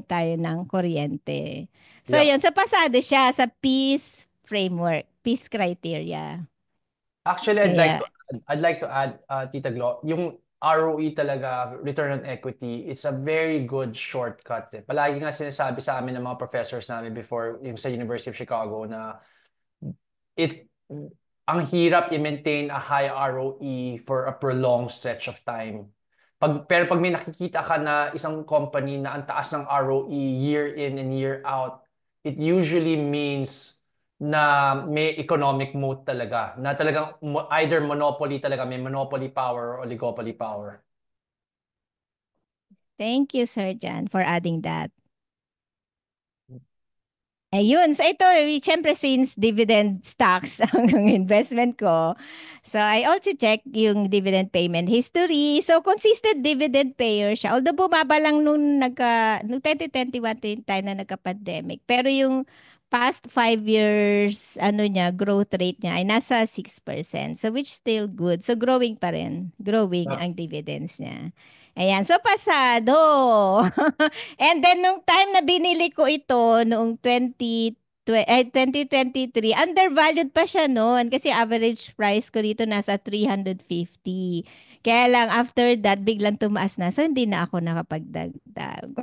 tayo ng kuryente. So Yeah. yun, sa pasado siya sa peace framework, peace criteria. Actually, Yeah. I'd like to add Tita Glo, yung ROE talaga, return on equity, it's a very good shortcut. Palagi nga sinasabi sa amin ng mga professors namin before yung sa University of Chicago na it ang hirap i-maintain a high ROE for a prolonged stretch of time. Pero pag may nakikita ka na isang company na ang taas ng ROE year in and year out, it usually means na may economic moat talaga. Na talagang either monopoly talaga, may monopoly power or oligopoly power. Thank you, Sir Jan, for adding that. Ayun. So ito, syempre since dividend stocks ang investment ko, so I also check yung dividend payment history. So consistent dividend payer siya. Although bumaba lang nung 2021 to yung time na nagka-pandemic. Pero yung past 5 years, ano niya, growth rate niya ay nasa 6%. So which still good. So growing pa rin. Growing Yeah. ang dividends niya. Ayan. So pasado. And then nung time na binili ko ito noong 2023, undervalued pa siya noon kasi average price ko dito nasa 350. Kaya lang after that biglang tumaas na. So hindi na ako nakapagdagdag.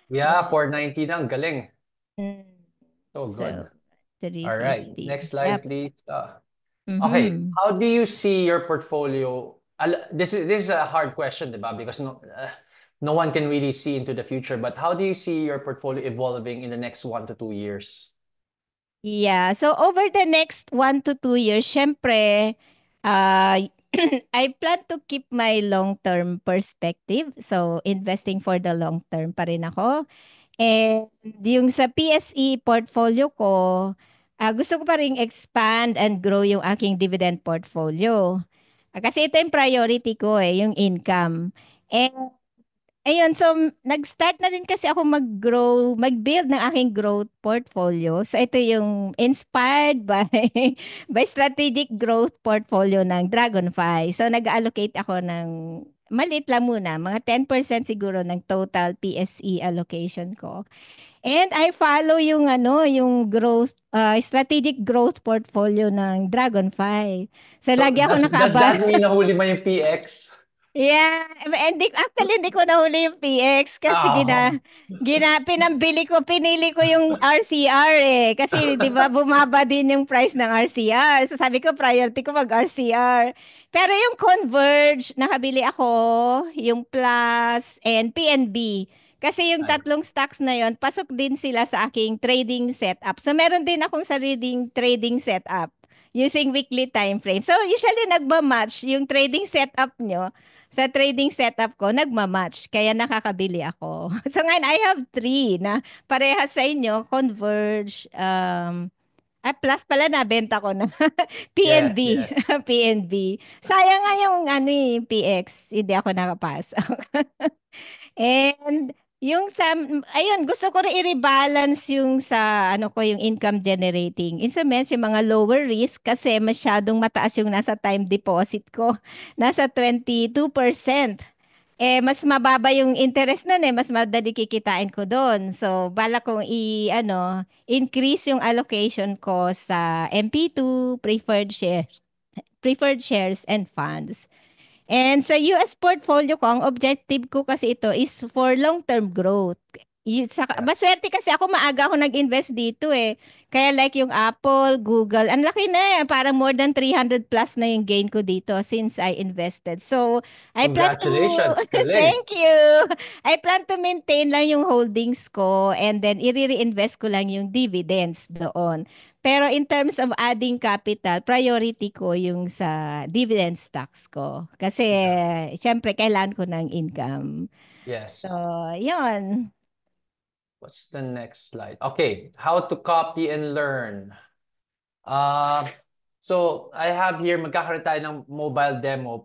Yeah, 490 na, ang galing. Mm, So good. So All right, 350. next slide, Yep. please. Okay, Mhm. how do you see your portfolio? This is a hard question, diba? Because no one can really see into the future. But how do you see your portfolio evolving in the next 1 to 2 years? Yeah. So over the next 1 to 2 years, syempre, uh, I plan to keep my long-term perspective. So investing for the long term pa rin ako. And yung sa PSE portfolio ko, gusto ko pa ring expand and grow yung aking dividend portfolio. Kasi ito yung priority ko yung income. And ayun, so nag-start na rin kasi ako mag-build ng aking growth portfolio. So ito yung inspired by by strategic growth portfolio ng Dragonfly. So nag-allocate ako ng maliit lang muna, mga 10% siguro ng total PSE allocation ko. And I follow yung yung strategic growth portfolio ng Dragonfly. So So lagi ako does nakaabang. that mean nahuli mo yung PX? Yeah, actually hindi ko nahuli yung PX kasi Ah. pinili ko yung RCR kasi 'di ba bumaba din yung price ng RCR. So sabi ko priority ko mag RCR. Pero yung Converge nakabili ako, yung Plus and PNB. Kasi yung tatlong Nice. stocks na yon pasok din sila sa aking trading setup. So meron din akong sariling trading setup using weekly time frame. So usually nagma-match yung trading setup nyo sa trading setup ko, nagma-match. Kaya nakakabili ako. So ngayon, I have three na parehas sa inyo. Converge, plus pala nabenta ko na. Yes, PNB. yes. PNB. Sayang nga yung yung PX. Hindi ako nakapasok. And yung ayun, gusto ko rin i-rebalance yung sa yung income generating. In some sense, yung mga lower risk kasi masyadong mataas yung nasa time deposit ko. Nasa 22%. Mas mababa yung interest nun mas madali kikitain ko doon. So, bala kong increase yung allocation ko sa MP2, preferred shares and funds. And sa US portfolio ko, ang objective ko kasi ito is for long-term growth. Yeah. Maswerte kasi ako maaga ako nag-invest dito Kaya like yung Apple, Google, ang laki na parang more than 300 plus na yung gain ko dito since I invested. So, I plan to, Congratulations. Galing. thank you. I plan to maintain lang yung holdings ko and then i-reinvest ko lang yung dividends doon. Pero in terms of adding capital, priority ko yung sa dividend stocks ko. Kasi, Yeah. syempre, kailangan ko ng income. So, Yes. yun. What's the next slide? Okay, how to copy and learn. Uh, so I have here, magkakaroon tayo ng mobile demo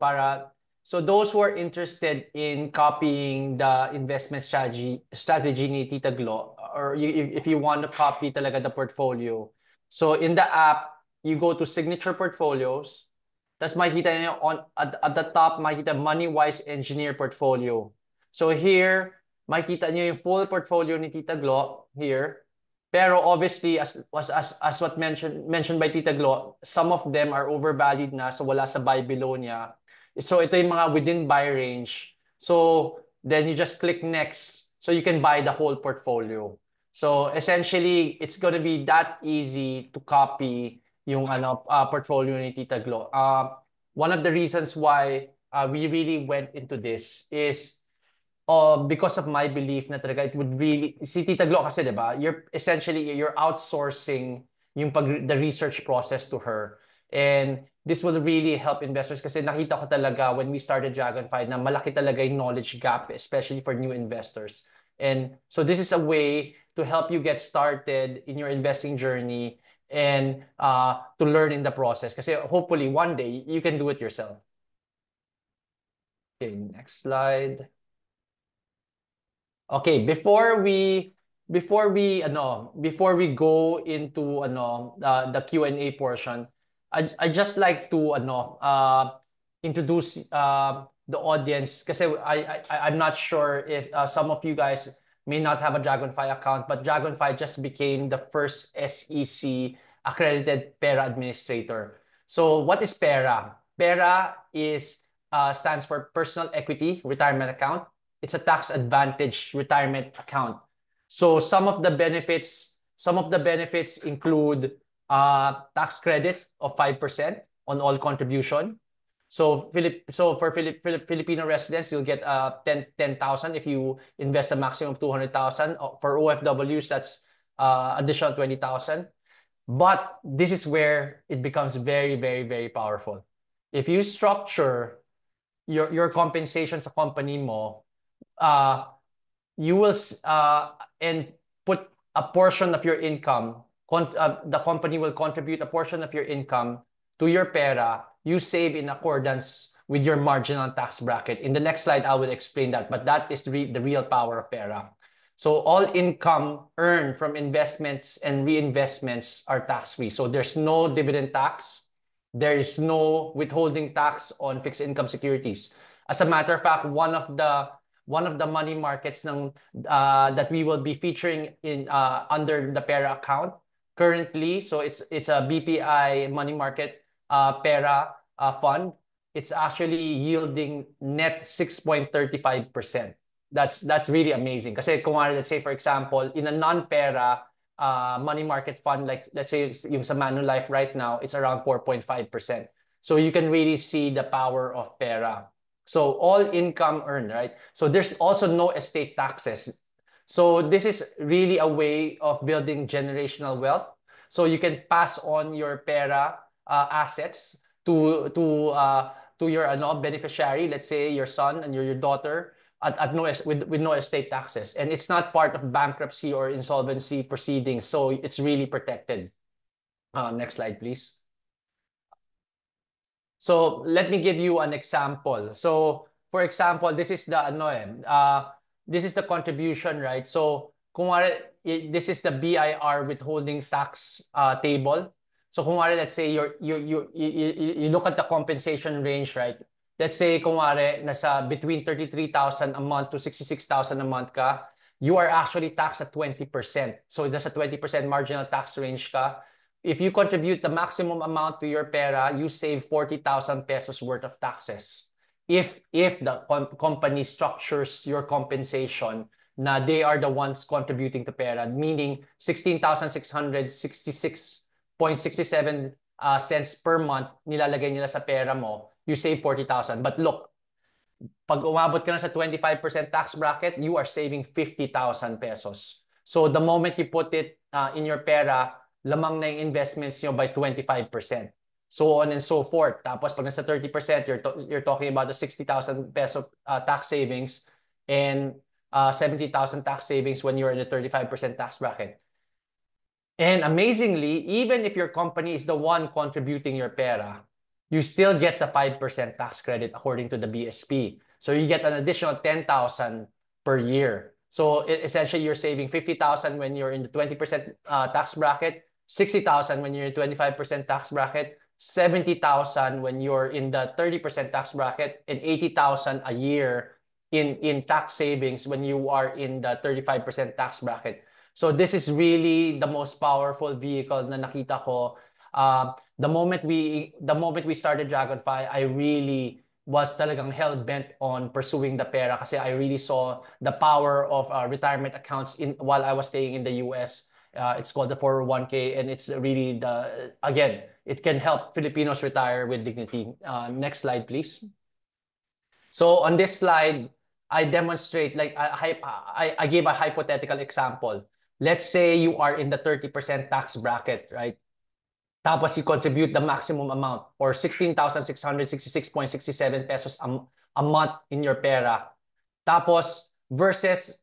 so those who are interested in copying the investment strategy ni Tita Glo, or if you want to copy talaga the portfolio. So in the app, you go to signature portfolios, tapos makikita niyo at the top, makikita MoneyWise Engineer portfolio. So here, makikita niyo yung full portfolio ni Tita Glo here. Pero obviously, as what mentioned by Tita Glo, some of them are overvalued na, so wala sa buy below niya. So ito yung mga within buy range. So then you just click next, so you can buy the whole portfolio. So essentially, it's gonna be that easy to copy yung portfolio ni Tita Glo. One of the reasons why we really went into this is because of my belief na talaga it would really, si Tita Glo kasi, di ba? You're outsourcing the research process to her. And this will really help investors kasi nakita ko talaga when we started Dragonfly na malaki talaga yung knowledge gap, especially for new investors. And so this is a way to help you get started in your investing journey and to learn in the process. Kasi hopefully one day you can do it yourself. Okay, next slide. Okay, before we go into the Q&A portion, I just like to introduce the audience kasi I'm not sure if some of you guys may not have a Dragonfly account, but Dragonfly just became the first SEC accredited PERA administrator. So what is PERA? PERA stands for Personal Equity Retirement Account. It's a tax advantage retirement account. So some of the benefits include tax credit of 5% on all contribution. So for Filipino residents, you'll get 10,000 if you invest a maximum of 200,000. For OFWs, that's additional 20,000. But this is where it becomes very, very, very powerful. If you structure your compensation sa company mo, you will and put a portion of your income, the company will contribute a portion of your income to your pera. You save in accordance with your marginal tax bracket. In the next slide, I will explain that, but that is the real power of pera. So all income earned from investments and reinvestments are tax-free. So there's no dividend tax. There is no withholding tax on fixed income securities. As a matter of fact, one of the money markets that we will be featuring in under the pera account currently. So it's a BPI money market pera fund. It's actually yielding net 6.35%. That's really amazing. Kasi kung let's say for example, in a non-pera money market fund, like let's say yung sa Manulife right now, it's around 4.5%. So you can really see the power of pera. So all income earned, right? So there's also no estate taxes. So this is really a way of building generational wealth. So you can pass on your pera assets to your beneficiary, let's say your son and your daughter, with no estate taxes, and it's not part of bankruptcy or insolvency proceedings, so it's really protected. Next slide, please. So let me give you an example. So for example, this is the contribution, right? So this is the BIR withholding tax table. So let's say you look at the compensation range, right? Let's say nasa between 33,000 a month to 66,000 a month ka, you are actually taxed at 20%. So there's a 20% marginal tax range ka. If you contribute the maximum amount to your pera, you save 40,000 pesos worth of taxes. If the company structures your compensation na they are the ones contributing to pera, meaning 16,666.67 cents per month nilalagay nila sa pera mo, you save 40,000. But look, pag umabot ka na sa 25% tax bracket, you are saving 50,000 pesos. So the moment you put it in your pera, lamang na yung investments nyo by 25%. So on and so forth. Tapos pag nasa 30%, you're talking about the 60,000 peso tax savings and 70,000 tax savings when you're in the 35% tax bracket. And amazingly, even if your company is the one contributing your pera, you still get the 5% tax credit according to the BSP. So you get an additional 10,000 per year. So essentially, you're saving 50,000 when you're in the 20% tax bracket, 60,000 when you're in 25% tax bracket, 70,000 when you're in the 30% tax bracket, and 80,000 a year in tax savings when you are in the 35% tax bracket. So this is really the most powerful vehicle na nakita ko. The moment we started Dragonfly, I really was talagang hell-bent on pursuing the pera kasi I really saw the power of retirement accounts while I was staying in the US. It's called the 401k, and it's really again, it can help Filipinos retire with dignity. Next slide, please. So on this slide, I demonstrate, like I gave a hypothetical example. Let's say you are in the 30% tax bracket, right? Tapos you contribute the maximum amount or 16,666.67 pesos a month in your pera. Tapos versus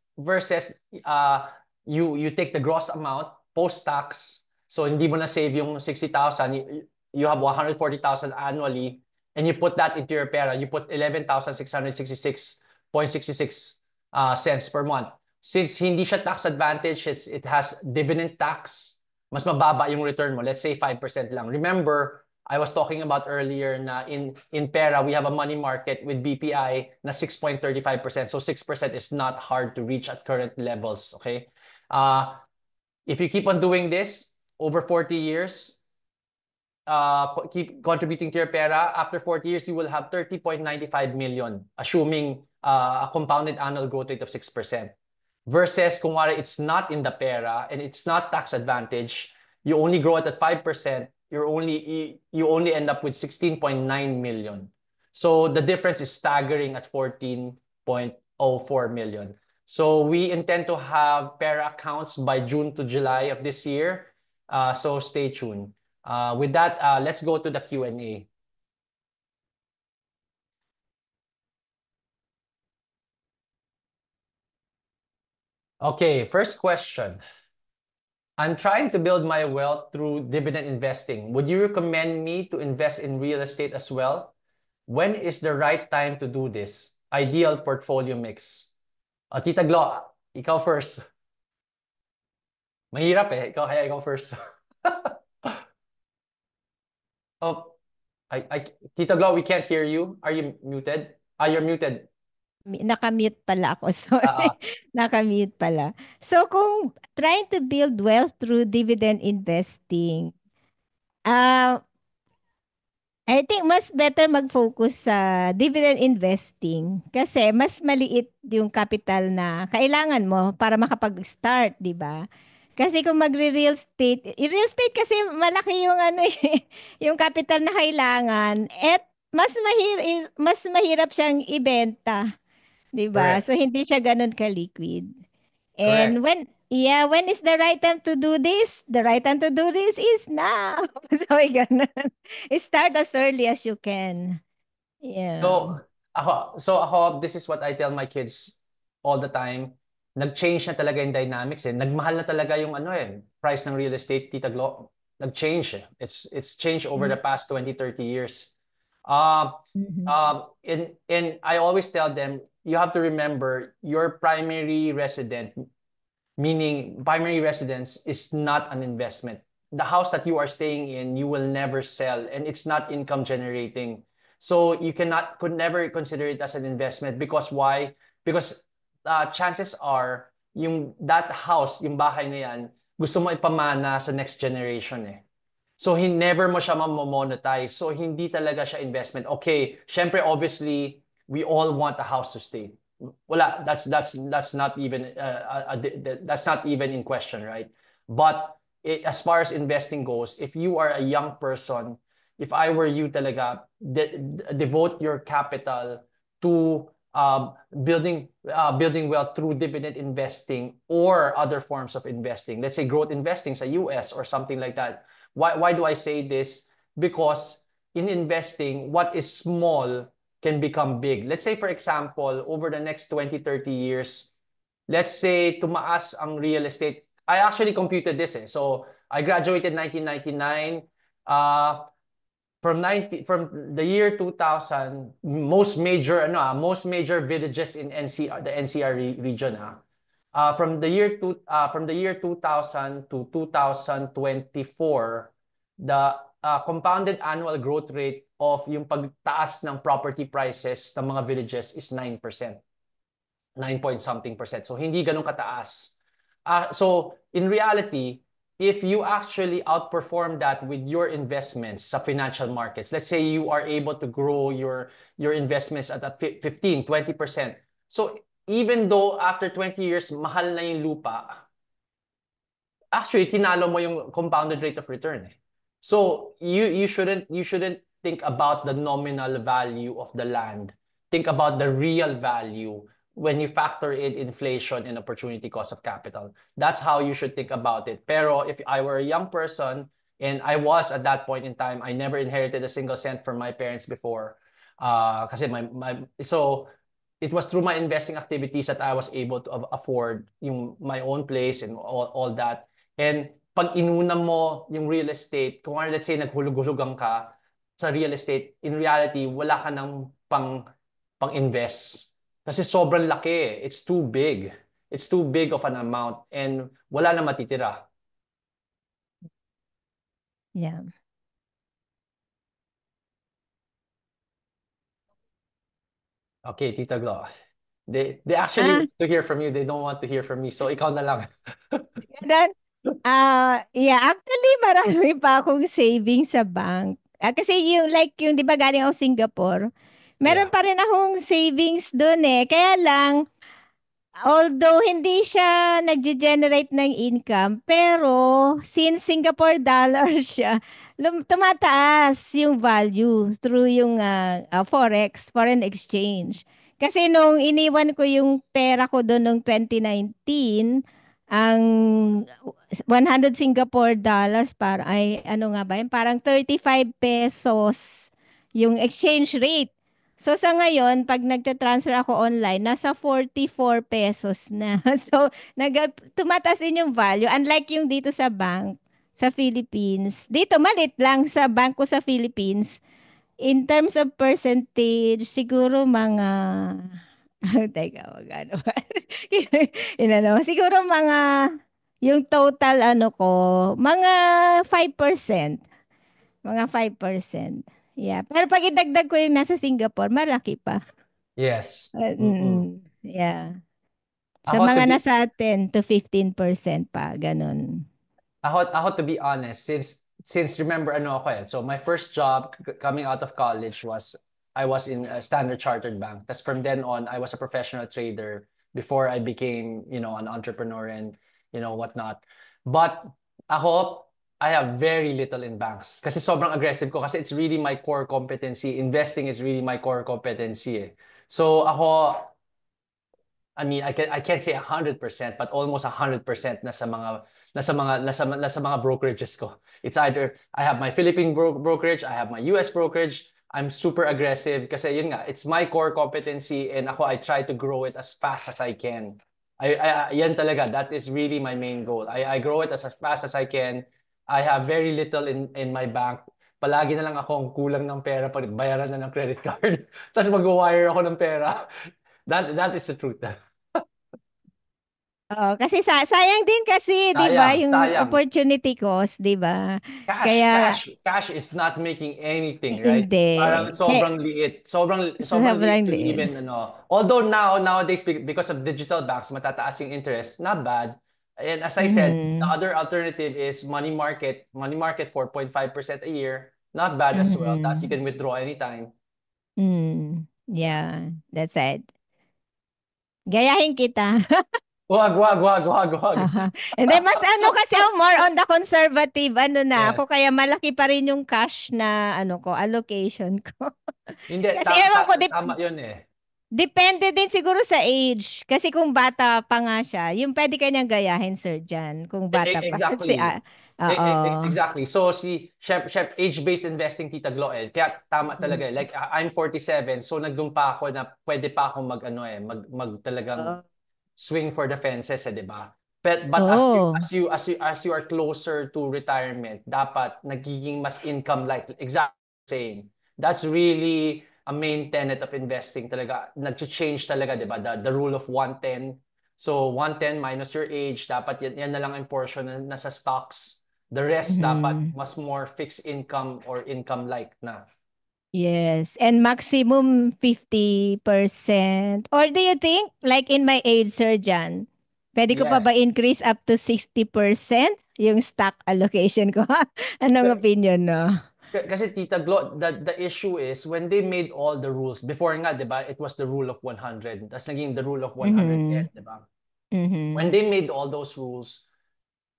you take the gross amount post-tax. So hindi mo na save yung 60,000, you have 140,000 annually, and you put that into your pera. You put 11,666.66 cents per month. Since hindi siya tax advantage, it has dividend tax, mas mababa yung return mo. Let's say 5% lang. Remember, I was talking about earlier na in pera, we have a money market with BPI na 6.35%. So 6% is not hard to reach at current levels, okay? If you keep on doing this over 40 years, keep contributing to your pera, after 40 years, you will have 30.95 million, assuming a compounded annual growth rate of 6%. Versus kung it's not in the pera and it's not tax advantage, you only grow it at 5%, you only end up with 16.9 million. So the difference is staggering at 14.04 million. So we intend to have pera accounts by June to July of this year. So stay tuned. With that, let's go to the Q&A. Okay, first question. I'm trying to build my wealth through dividend investing. Would you recommend me to invest in real estate as well? When is the right time to do this? Ideal portfolio mix. Tita Glo, ikaw first. Mahirap eh. Ikaw first. Oh, Tita Glo, we can't hear you. Are you muted? You're muted. Nakamute pala ako, sorry. Ah, Nakamute pala. So kung trying to build wealth through dividend investing, ah I think mas better mag-focus sa dividend investing kasi mas maliit yung capital na kailangan mo para makapag-start, 'di ba? Kasi kung magre-real estate, real estate kasi malaki yung ano yung capital na kailangan at mas mahirap siyang ibenta, 'di ba? correct. So hindi siya ganoon ka-liquid. And Correct. when is the right time to do this? The right time to do this is now. So, ganun. Start as early as you can. Yeah. So ako, this is what I tell my kids all the time. Nag-change na talaga yung dynamics eh. Nagmahal na talaga yung ano eh, price ng real estate, Tita Glo. Nag-change eh. It's changed over the past 20, 30 years. Uh, Mhm. and I always tell them, you have to remember your primary resident, meaning primary residence is not an investment. The house that you are staying in, you will never sell, and it's not income generating. So you could never consider it as an investment because why? Because chances are, that house, yung bahay na yan, gusto mo ipamana sa next generation eh. So, never mo siya ma-monetize. So, hindi talaga siya investment. Okay, syempre, obviously, we all want a house to stay. Wala, that's not even that's not even in question, right? But as far as investing goes, if you are a young person, if I were you talaga, devote your capital to building wealth through dividend investing or other forms of investing. Let's say growth investing sa US or something like that. Why do I say this? Because in investing, what is small can become big. Let's say, for example, over the next 20, 30 years, let's say tumaas ang real estate. I actually computed this eh. So I graduated 1999. From the year 2000, most major villages in NCR, the NCR region from the year 2000 to 2024, the compounded annual growth rate of yung pagtaas ng property prices ng mga villages is 9%. 9 point something percent. So hindi ganun kataas. So in reality, if you actually outperform that with your investments sa financial markets, let's say you are able to grow your investments at a 15, 20%. So even though after 20 years, mahal na yung lupa, actually tinalo mo yung compounded rate of return eh. So you shouldn't think about the nominal value of the land. Think about the real value when you factor in inflation and opportunity cost of capital. That's how you should think about it. Pero if I were a young person and I was at that point in time, I never inherited a single cent from my parents before. Kasi so it was through my investing activities that I was able to afford my own place and all that. And pag inuna mo yung real estate, kung let's say naghulog-hulugan ka sa real estate, in reality, wala ka nang pang-invest. Kasi sobrang laki eh. It's too big. It's too big of an amount and wala na matitira. Yeah. Okay, Tita Glo. They actually Ah, want to hear from you. They don't want to hear from me. So ikaw na lang. then, yeah, actually marami pa akong savings sa bank. Kasi yung 'di ba galing ako Singapore, meron Yeah. pa rin akong savings doon eh. Kaya lang, although hindi siya nagge-generate ng income, pero since Singapore dollar siya, tumataas yung value through yung forex, foreign exchange. Kasi nung iniwan ko yung pera ko doon noong 2019, ang 100 Singapore dollars para ay ano nga ba yun? Parang 35 pesos yung exchange rate. So sa ngayon, pag nagte-transfer ako online, nasa 44 pesos na. So tumataas din yung value. Unlike yung dito sa bank, sa Philippines. Dito, malit lang sa bank ko sa Philippines. In terms of percentage, siguro mga... Teka, magkano ba? Siguro yung total ko, mga 5%. Mga 5%. Yeah. Pero pag idagdag ko yung nasa Singapore, malaki pa. Yes. Yeah. Sa Ako to mga be nasa 10 to 15% pa, ganun. Ako to be honest, since remember ano ako eh. So my first job coming out of college was I was in a Standard Chartered Bank. That's from then on I was a professional trader before I became, an entrepreneur and whatnot. But ako I have very little in banks kasi sobrang aggressive ko kasi it's really my core competency. Investing is really my core competency eh. So ako I mean, I can't say 100%, but almost 100% nasa mga brokerages ko. It's either I have my Philippine brokerage, I have my US brokerage. I'm super aggressive kasi yun nga, it's my core competency and I try to grow it as fast as I can. Yan talaga, that is really my main goal. I grow it as fast as I can. I have very little in my bank. Palagi na lang akong kulang ng pera pag bayaran na ng credit card. Tapos mag-wire ako ng pera. That is the truth. Oh, kasi sayang din kasi, 'di ba, Sayang, yung sayang. opportunity cost, 'di ba? Cash, Kaya cash, cash is not making anything, right? hindi. Parang sobrang liit. Sobrang liit Sobrang to liit. even Although nowadays because of digital banks, matataas yung interest, not bad. And as I said, the Mhm. other alternative is money market. Money market 4.5% a year. Not bad as well. Thus you Mhm. can withdraw anytime. Yeah, that's it. Gayahin kita. Wag. And then mas kasi ako more on the conservative Yes. ako kaya malaki pa rin yung cash na allocation ko. Hindi, Kasi ewan ko tama yun eh. depende din siguro sa age. Kasi kung bata pa nga siya, yung pwede kanyang gayahin, Sir Jan. Kung bata pa si Exactly. oo. Exactly. So si Chef age-based investing Tita Glo kaya tama talaga eh. Like I'm 47 so nagdumpa ako na pwede pa akong mag talagang Oh. swing for the fences 'di ba? But Oh. as you are closer to retirement, dapat nagiging mas income like exactly saying. That's really a main tenet of investing talaga. Nag-change talaga 'di ba? The rule of 110. So 110 minus your age, dapat yan na lang ang portion na nasa stocks. The rest dapat Mhm. mas more fixed income or income-like na. Yes, and maximum 50%. Or do you think, like in my age, Sir Jan, pwede ko pa ba Yes. increase up to 60% yung stock allocation ko? Anong K- opinion, no? Kasi Tita Glo, the issue is when they made all the rules, before nga, di ba, it was the rule of 100. Tapos naging the rule of 110, Mhm. di ba? When Mhm. they made all those rules,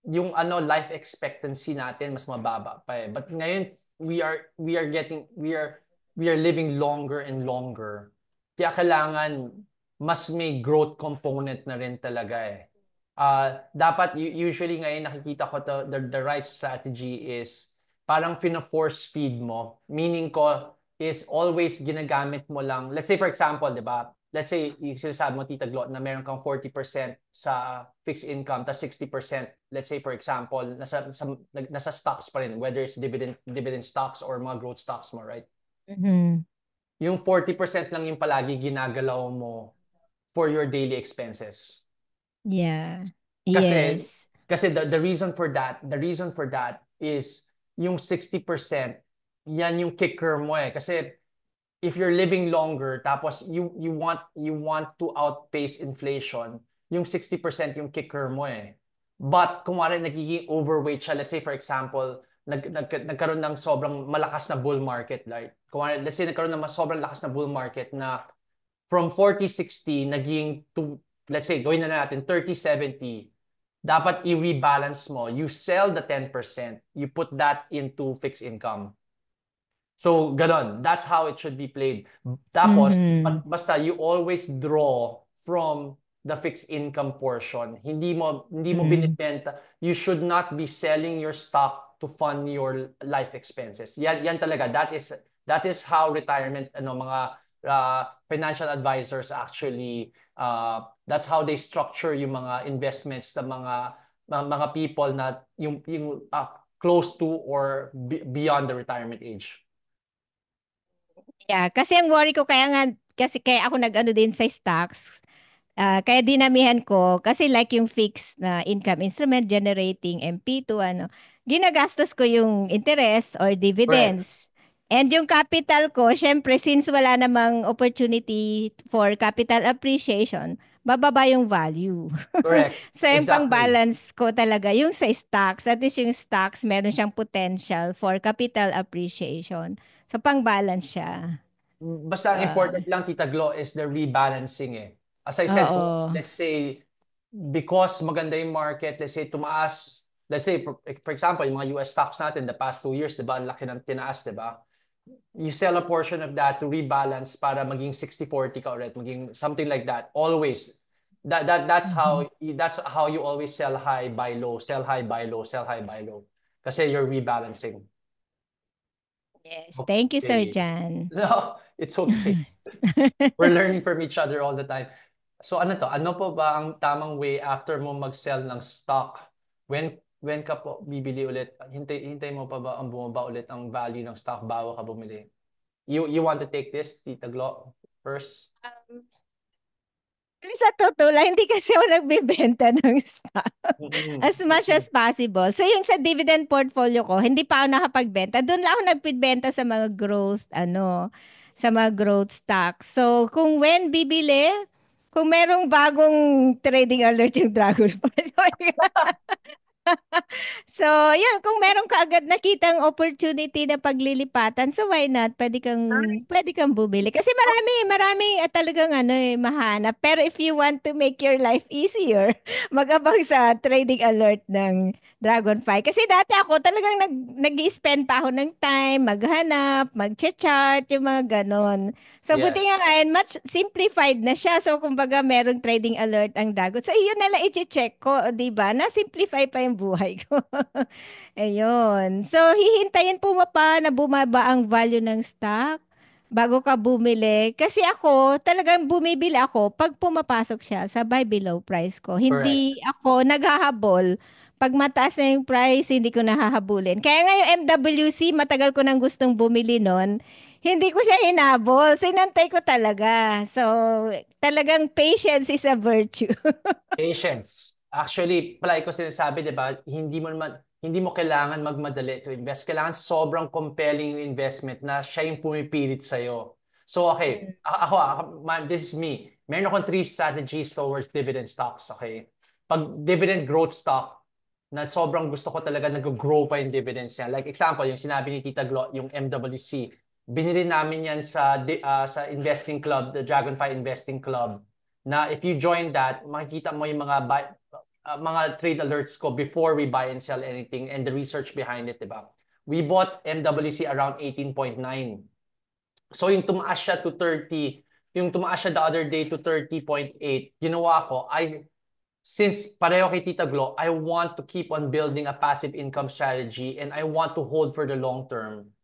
yung life expectancy natin mas mababa pa eh. But ngayon we are living longer and longer. Kaya kailangan mas may growth component na rin talaga eh. Dapat usually ngayon nakikita ko the right strategy is parang fina-force feed mo. Meaning ko is always ginagamit mo lang. Let's say for example, 'di ba? Let's say, yung sinasabi mo, Tita Glo, na meron kang 40% sa fixed income, tas 60%, let's say, for example, nasa stocks pa rin, whether it's dividend stocks or mga growth stocks mo, right? Mhm. Yung 40% lang yung palagi ginagalaw mo for your daily expenses. Yeah. Kasi, Yes. kasi the reason for that is yung 60%, yan yung kicker mo eh. Kasi, if you're living longer tapos you want to outpace inflation, yung 60% yung kicker mo eh. But kung wala nagiging overweight siya, let's say for example, nagkaroon ng sobrang malakas na bull market, like let's say nagkaroon ng sobrang lakas na bull market na from 40-60 naging to, let's say gawin na natin 30-70, dapat i-rebalance mo. You sell the 10%, you put that into fixed income. So, ganon. That's how it should be played. Tapos, Mhm. basta you always draw from the fixed income portion. Hindi mo Mhm. binibenta. You should not be selling your stock to fund your life expenses. Yan talaga. That is how retirement, mga financial advisors actually, that's how they structure yung mga investments ng mga people na yung close to or beyond the retirement age. Yeah, kasi ang worry ko kaya ako nag-ano din sa stocks. Kaya dinamihan ko kasi like yung fixed na income instrument generating MP2 ginagastos ko yung interest or Correct. dividends. And yung capital ko, syempre since wala namang opportunity for capital appreciation, bababa yung value. Correct. So yung Exactly. pang-balance ko talaga yung sa stocks. At least yung stocks meron siyang potential for capital appreciation. So pang-balance siya. Basta ang important lang, Tita Glo, is the rebalancing eh. As I said, Oo. let's say, because maganda yung market, let's say tumaas, let's say, for example, yung mga US stocks natin, the past 2 years, di ba, ang laki ng tinaas, di ba? You sell a portion of that to rebalance para maging 60-40 ka ulit, maging something like that. Always. That's how you always sell high, buy low, sell high, buy low, sell high, buy low. Kasi you're rebalancing. Yes. Thank you, Sir Okay. Jan. No, it's okay. We're learning from each other all the time. So ano to? Ano po ba ang tamang way after mo mag-sell ng stock? When ka po bibili ulit? Hintay mo pa ba ang bumaba ulit ang value ng stock bago ka bumili? You want to take this, Tita Glo, first? Sa totoo lang, hindi kasi ako nagbebenta ng stock as much as possible. So yung sa dividend portfolio ko, hindi pa ako nakapagbenta. Doon lang ako nagbebenta sa mga sa mga growth stocks. So kung when bibili, kung merong bagong trading alert yung Dragonfly. So, yan, kung meron ka agad nakitang opportunity na paglilipatan, so why not? Pwede kang bumili. Kasi marami talagang mahanap. Pero if you want to make your life easier, mag-abang sa trading alert ng Dragonfly. Kasi dati ako talagang nag-i-spend pa ako ng time, maghanap, mag-chart, yung mga ganon. So, buti Yes. nga ngayon, much simplified na siya. So, kumbaga, merong trading alert ang Dragon. So, yun na lang i-check ko, di ba? Na-simplify pa yung buhay ko. Ayun. So, hihintayin po mo pa na bumaba ang value ng stock bago ka bumili. Kasi ako, talagang bumibili ako pag pumapasok siya sa buy below price ko. Correct. Hindi ako naghahabol. Pag mataas na yung price, hindi ko nahahabulin. Kaya nga yung MWC, matagal ko nang gustong bumili nun. Hindi ko siya hinabol. Sinantay ko talaga. So, talagang patience is a virtue. Patience. Actually, palagi ko sinasabi, di ba, hindi mo kailangan magmadali to invest. Kailangan sobrang compelling yung investment na siya yung pumipilit sa'yo. So, okay, this is me. Meron akong 3 strategies towards dividend stocks, okay? Pag dividend growth stock, na sobrang gusto ko talaga nag-grow pa yung dividends niya. Like example, yung sinabi ni Tita Glo, yung MWC. Binili namin yan sa investing club, the Dragonfly Investing Club, na if you join that, makikita mo yung mga trade alerts ko before we buy and sell anything and the research behind it, diba? We bought MWC around 18.9. So yung tumaas siya to 30, yung tumaas siya the other day to 30.8, ginawa ko, since pareho kay Tita Glo, I want to keep on building a passive income strategy and I want to hold for the long term.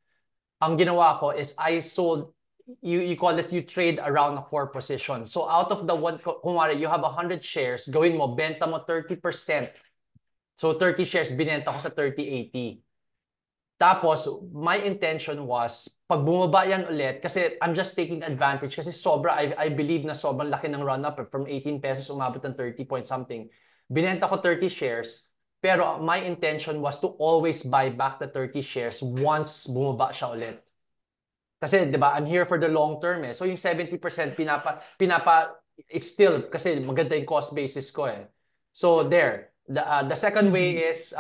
Ang ginawa ko is I sold, you call this, you trade around a core position. So out of the one, kumari, you have 100 shares, gawin mo, benta mo 30%. So 30 shares, binenta ko sa 30.80. Tapos, my intention was, pag bumaba yan ulit, kasi I'm just taking advantage, kasi I believe na sobrang laki ng run-up from 18 pesos umabot ng 30 point something. Binenta ko 30 shares, pero my intention was to always buy back the 30 shares once bumaba siya ulit. Kasi, di ba, I'm here for the long term eh. So, yung 70% it's still, kasi maganda yung cost basis ko eh. So, there. The second way is,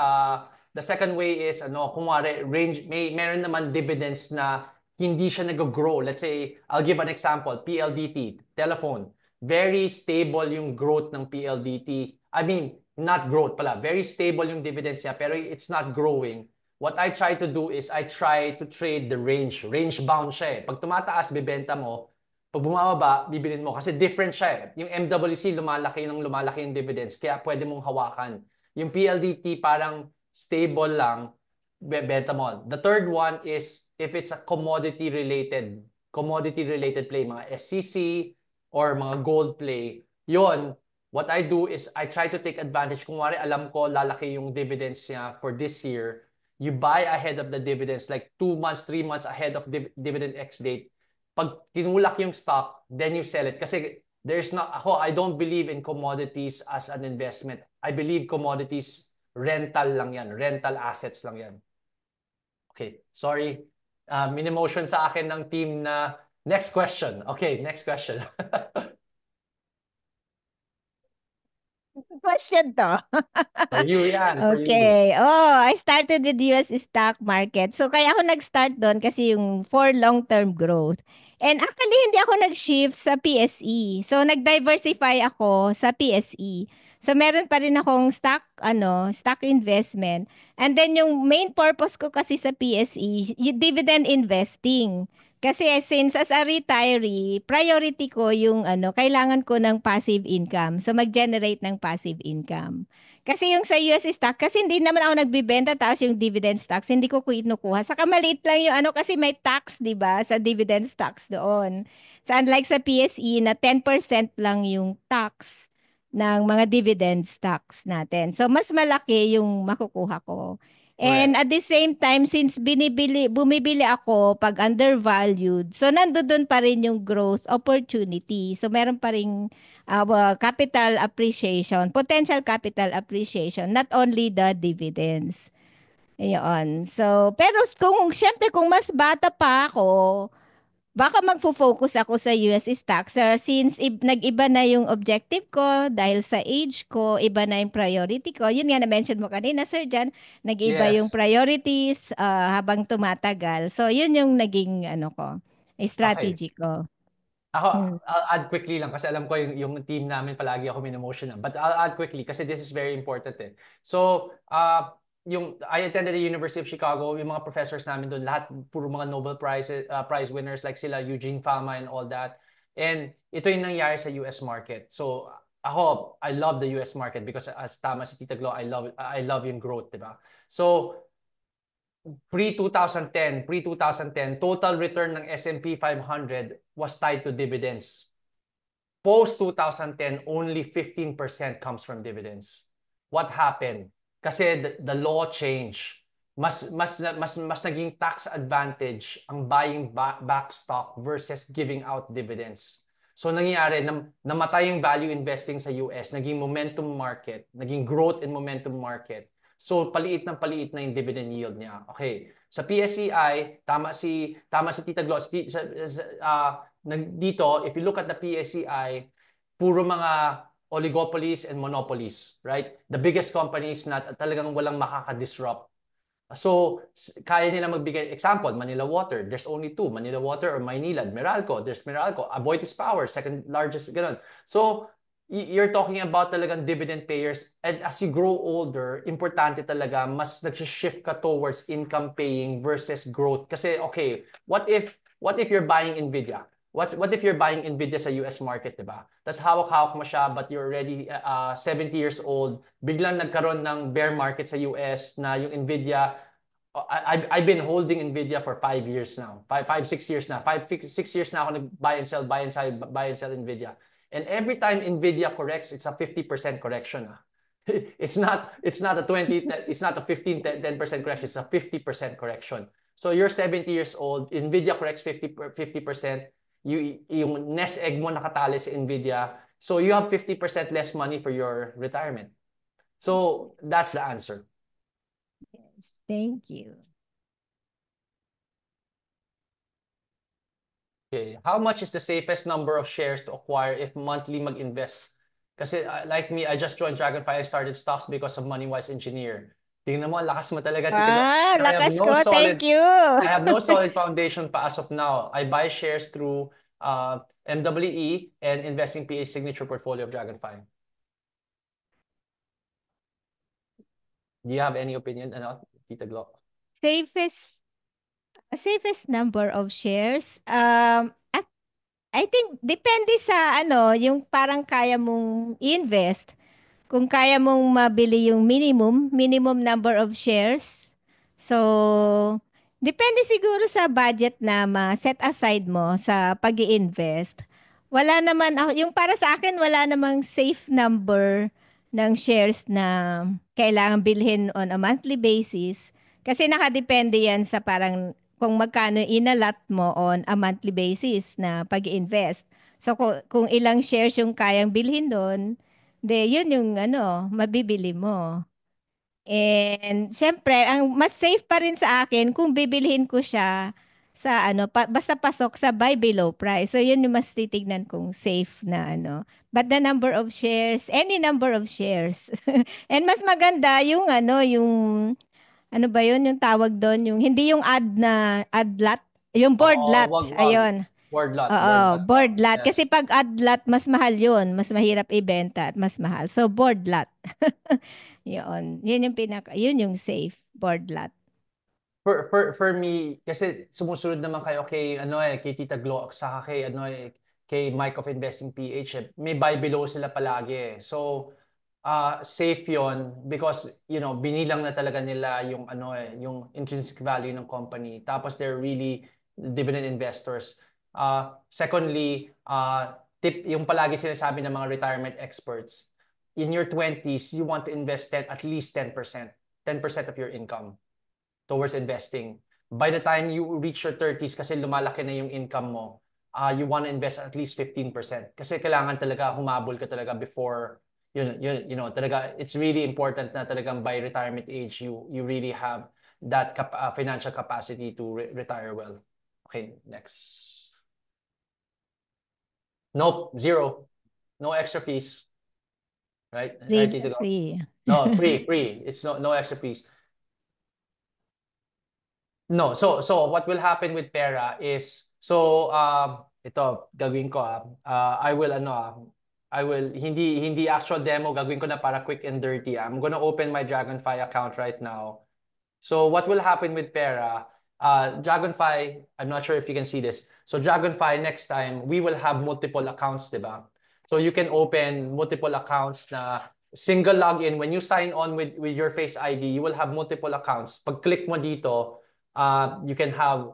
kumare, meron naman dividends na hindi siya nag-grow. Let's say, I'll give an example, PLDT, telephone. Very stable yung growth ng PLDT. I mean, not growth pala. Very stable yung dividends niya, pero it's not growing. What I try to do is I try to trade the range. Range bound siya eh. Pag tumataas, bibenta mo. Pag bumababa, bibilin mo. Kasi different siya eh. Yung MWC, lumalaki yung dividends. Kaya pwede mong hawakan. Yung PLDT, parang stable lang, benta mo. The third one is if it's a commodity related commodity-related play, mga SCC or mga gold play, yon, what I do is I try to take advantage. Kung wari alam ko lalaki yung dividends niya for this year, you buy ahead of the dividends like 2 months, 3 months ahead of dividend X date. Pag tinulak yung stock, then you sell it. Kasi I don't believe in commodities as an investment. I believe commodities, rental lang yan. Rental assets lang yan. Okay, sorry. Minimotion sa akin ng team na next question. Okay, next question. Question to. For you yan, for you. Okay. Oh, I started with US stock market. So, kaya ako nag-start doon kasi yung for long-term growth. And actually, hindi ako nag-shift sa PSE. So, nag-diversify ako sa PSE. So, meron pa rin akong stock investment. And then, yung main purpose ko kasi sa PSE, yung dividend investing. Kasi since as a retiree, priority ko yung kailangan ko ng passive income. So, mag-generate ng passive income. Kasi yung sa US stock, kasi hindi naman ako nagbibenta tapos yung dividend stocks, hindi ko kinukuha. Saka maliit lang yung kasi may tax, di ba, sa dividend stocks doon. So unlike sa PSE na 10% lang yung tax ng mga dividend stocks natin. So mas malaki yung makukuha ko. And Correct. at the same time, since bumibili ako pag undervalued, so nandoon pa rin yung growth opportunity. So meron pa rin capital appreciation, potential capital appreciation, not only the dividends. Ayun. So, pero syempre kung mas bata pa ako, baka magfo-focus ako sa US stocks. Since nag-iba na yung objective ko dahil sa age ko, iba na yung priority ko. Yun nga na-mention mo kanina, Sir Jan, nag-iba yung Yes. priorities habang tumatagal. So, yun yung naging Okay. strategy ko. Ako, Hmm. I'll add quickly lang kasi alam ko yung team namin palagi ako minomotion na. But I'll add quickly kasi this is very important eh. So, I attended the University of Chicago, yung mga professors namin doon, lahat puro mga Nobel Prize winners like sila Eugene Fama and all that. And ito yung nangyari sa US market. So, I love the US market because as tama si Tita Glo, I love yung growth, di ba? So, pre-2010, total return ng S&P 500 was tied to dividends. Post-2010, only 15% comes from dividends. What happened? Kasi the law changed. Mas naging tax advantage ang buying back stock versus giving out dividends. So nangyari, namatay yung value investing sa US, naging momentum market, naging growth in momentum market. So paliit na yung dividend yield niya. Okay. Sa PSEI, tama si Tita Glo, dito, if you look at the PSEI, puro mga oligopolies and monopolies, right? The biggest companies na talagang walang makaka-disrupt. So, kaya nila magbigay example, Manila Water, there's only two, Manila Water or Maynilad. Meralco, there's Meralco. Aboitiz Power, second largest, ganun. So, you're talking about talagang dividend payers, and as you grow older, importante talaga, mas nag-shift ka towards income paying versus growth. Kasi, okay, what if you're buying Nvidia? What if you're buying Nvidia sa US market, di ba? Tapos hawak-hawak mo siya, but you're already 70 years old. Biglang nagkaroon ng bear market sa US na yung Nvidia, I've been holding Nvidia for 5 years now. 6 years na. 6 years na ako nag-buy and sell, buy and sell, buy and sell Nvidia. And every time Nvidia corrects, it's a 50% correction. It's not a 20, it's not a 15, 10% correction, it's a 50% correction. So you're 70 years old, Nvidia corrects 50%, yung nest egg mo nakatali sa Nvidia, so you have 50% less money for your retirement. So that's the answer. Yes, thank you. Okay, how much is the safest number of shares to acquire if monthly mag-invest? Kasi like me, I just joined Dragonfly. I started stocks because of MoneyWise Engineer. Tingnan mo, lakas mo talaga, Tita Glo. Lakas ko. Thank you. I have no solid foundation pa as of now. I buy shares through MWE and Investing PH signature portfolio of Dragonfly. Do you have any opinion, Tita Glo? Safest number of shares. I think depende sa yung parang kaya mong invest. Kung kaya mong mabili yung minimum number of shares. So, Depende siguro sa budget na ma-set aside mo sa pag invest. Wala naman, yung para sa akin, wala namang safe number ng shares na kailangan bilhin on a monthly basis. Kasi nakadepende yan sa parang kung magkano inalat mo on a monthly basis na pag invest. So kung ilang shares yung kayang bilhin doon, yun yung mabibili mo. And syempre, ang mas safe pa rin sa akin kung bibilhin ko siya sa basta pasok sa buy below price. So yun yung mas titignan kong safe na But the number of shares, any number of shares. And mas maganda yung yung ano ba yun, yung tawag doon, yung hindi yung ad lot, yung board Oo, lot. wag. Ayun. Board Oo, lot. board lot. Yes. Kasi pag ad lot, mas mahal yun. Mas mahirap ibenta at mas mahal. So, board lot. Yun. Yun yung safe board lot. For me, kasi sumusunod naman kayo kay Tita Glo, sa kay Mike of Investing PH, may buy below sila palagi. So, safe yon because, binilang na talaga nila yung intrinsic value ng company. Tapos they're really dividend investors. Secondly, yung palagi sinasabi ng mga retirement experts, in your 20s, you want to invest at least 10%. 10% of your income towards investing. By the time you reach your 30s, kasi lumalaki na yung income mo, you want to invest at least 15%. Kasi kailangan talaga humabol ka talaga before, talaga, it's really important na talagang by retirement age, you really have that financial capacity to retire well. Okay, next. Nope, zero. No extra fees. Right? Right, Tito Glo? Free. No, free. It's no extra fees. No, so what will happen with Pera is ito gagawin ko I will hindi actual demo, gagawin ko na para quick and dirty. I'm gonna open my Dragonfly account right now. So what will happen with Pera, Dragonfly, I'm not sure if you can see this. So Dragonfly, next time we will have multiple accounts, diba? So you can open multiple accounts na single login. When you sign on with your Face ID, you will have multiple accounts. Pag click mo dito, you can have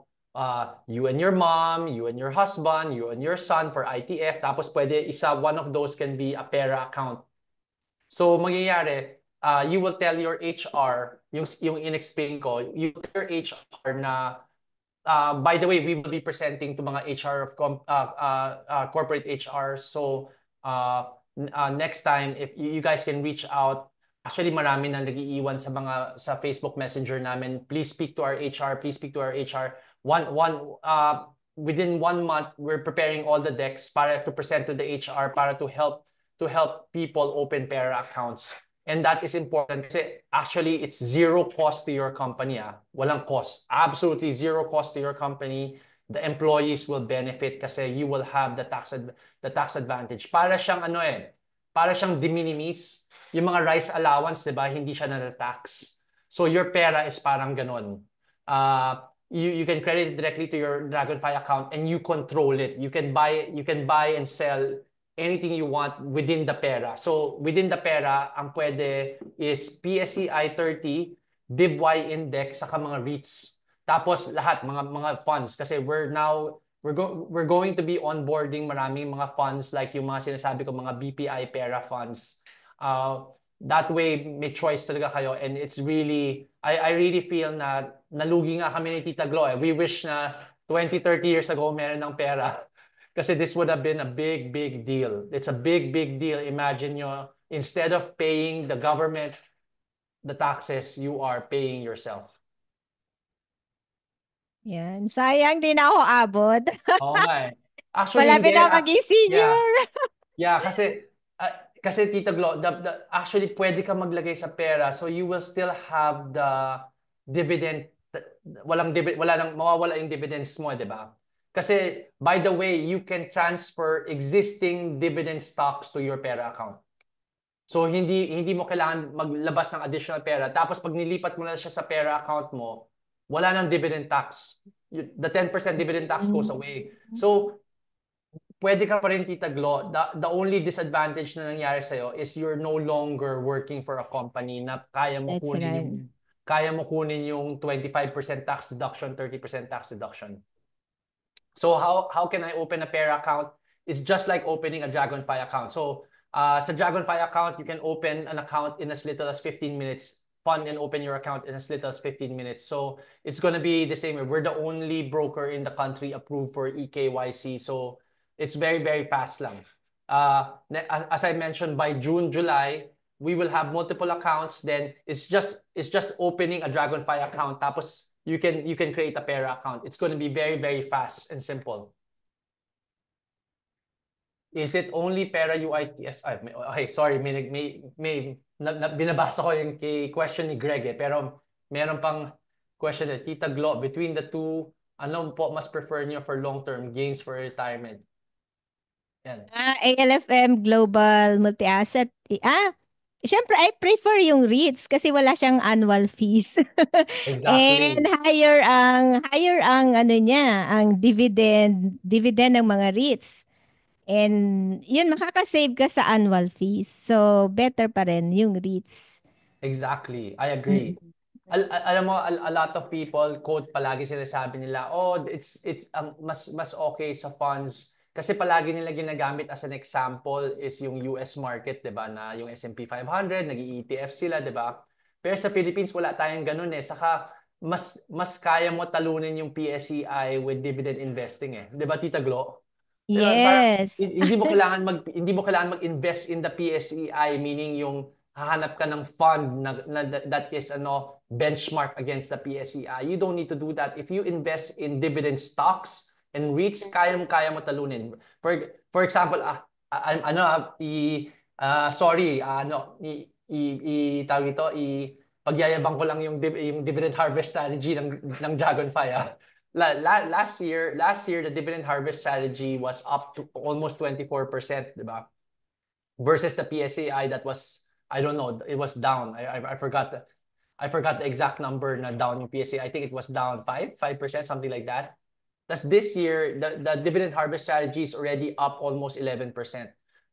you and your mom, you and your husband, you and your son for ITF. Tapos pwede one of those can be a Pera account. So mangyayari, you will tell your HR, yung in-explain ko, you tell your HR na, by the way, we will be presenting to mga HR of corporate HR. So next time, if you guys can reach out, actually marami na nag-iiwan sa Facebook Messenger namin. Please speak to our HR. Please speak to our HR. Within 1 month, we're preparing all the decks para to present to the HR para to help people open Pera accounts. And that is important kasi actually it's zero cost to your company. Walang cost. Absolutely zero cost to your company. The employees will benefit kasi you will have the tax advantage. Para siyang para siyang de minimis. Yung mga rice allowance, 'di ba? Hindi siya na-tax. So your Pera is parang ganon. You can credit it directly to your Dragonfly account and you control it. You can buy and sell anything you want within the Pera. So within the Pera, ang pwede is PSEI 30, DIVY index, saka mga REITs. Tapos lahat mga funds kasi we're going to be onboarding maraming mga funds like yung mga sinasabi ko mga BPI Pera funds. That way may choice talaga kayo and it's really I really feel na nalugi nga kami ni Tita Glo. We wish na 20-30 years ago meron ng Pera. Kasi this would have been a big deal. It's a big deal. Imagine nyo, instead of paying the government the taxes, you are paying yourself. Yan. Sayang din ako abot. Oo nga eh. Actually, Malapit hindi. na maging senior. Yeah, kasi Tita Glo, actually pwede ka maglagay sa Pera so you will still have the dividend. Wala nang mawawala yung dividends mo, 'di ba? Kasi by the way, you can transfer existing dividend stocks to your Pera account. So hindi mo kailangan maglabas ng additional pera. Tapos pag nilipat mo na siya sa Pera account mo, wala nang dividend tax. The 10% dividend tax goes away. So pwede ka pa rin, Tita Glo. The only disadvantage na nangyari sa'yo is you're no longer working for a company na kaya mo That's kunin right. yung kaya mo kunin yung 25% tax deduction, 30% tax deduction. So how can I open a Pera account? It's just like opening a Dragonfly account. So sa Dragonfly account, you can open an account in as little as 15 minutes. Fund and open your account in as little as 15 minutes. So it's going to be the same way. We're the only broker in the country approved for eKYC. So it's very, very fast lang. As I mentioned, by June, July, we will have multiple accounts. Then it's just opening a Dragonfly account. Tapos you can create a Pera account. It's going to be very, very fast and simple. Is it only Pera UITFs? Okay, sorry, binabasa ko yung question ni Greg pero meron pang question na, Tita Glo, between the two, ano po mas prefer niyo for long-term gains for retirement? Yan. ALFM Global Multi-Asset. Syempre, I prefer yung REITs kasi wala siyang annual fees. Exactly. And higher ang ano niya, ang dividend ng mga REITs. And yun, makakasave ka sa annual fees. So, better pa rin yung REITs. Exactly. I agree. Alam mo, a lot of people quote palagi sinasabi nila, oh, it's mas okay sa funds kasi palagi nila ginagamit as an example is yung US market, 'di ba? Na yung S&P 500, nag-ETF sila, 'di ba? Pero sa Philippines wala tayong ganun eh. Saka mas kaya mo talunin yung PSEI with dividend investing eh. 'Di ba, Tita Glo? Parang Yes. hindi mo kailangan mag-invest in the PSEI, meaning yung hahanap ka ng fund that is benchmark against the PSEI. You don't need to do that. If you invest in dividend stocks and REITs, kaya mo talunin. For example, tawag ito, pagyayabang ko lang yung dividend harvest strategy ng Dragonfly. Last year, the dividend harvest strategy was up to almost 24%, diba? Versus the PSAI that was, I don't know, it was down. I forgot the exact number na down yung PSAI. I think it was down 5%, something like that. That's this year, the dividend harvest strategy is already up almost 11%.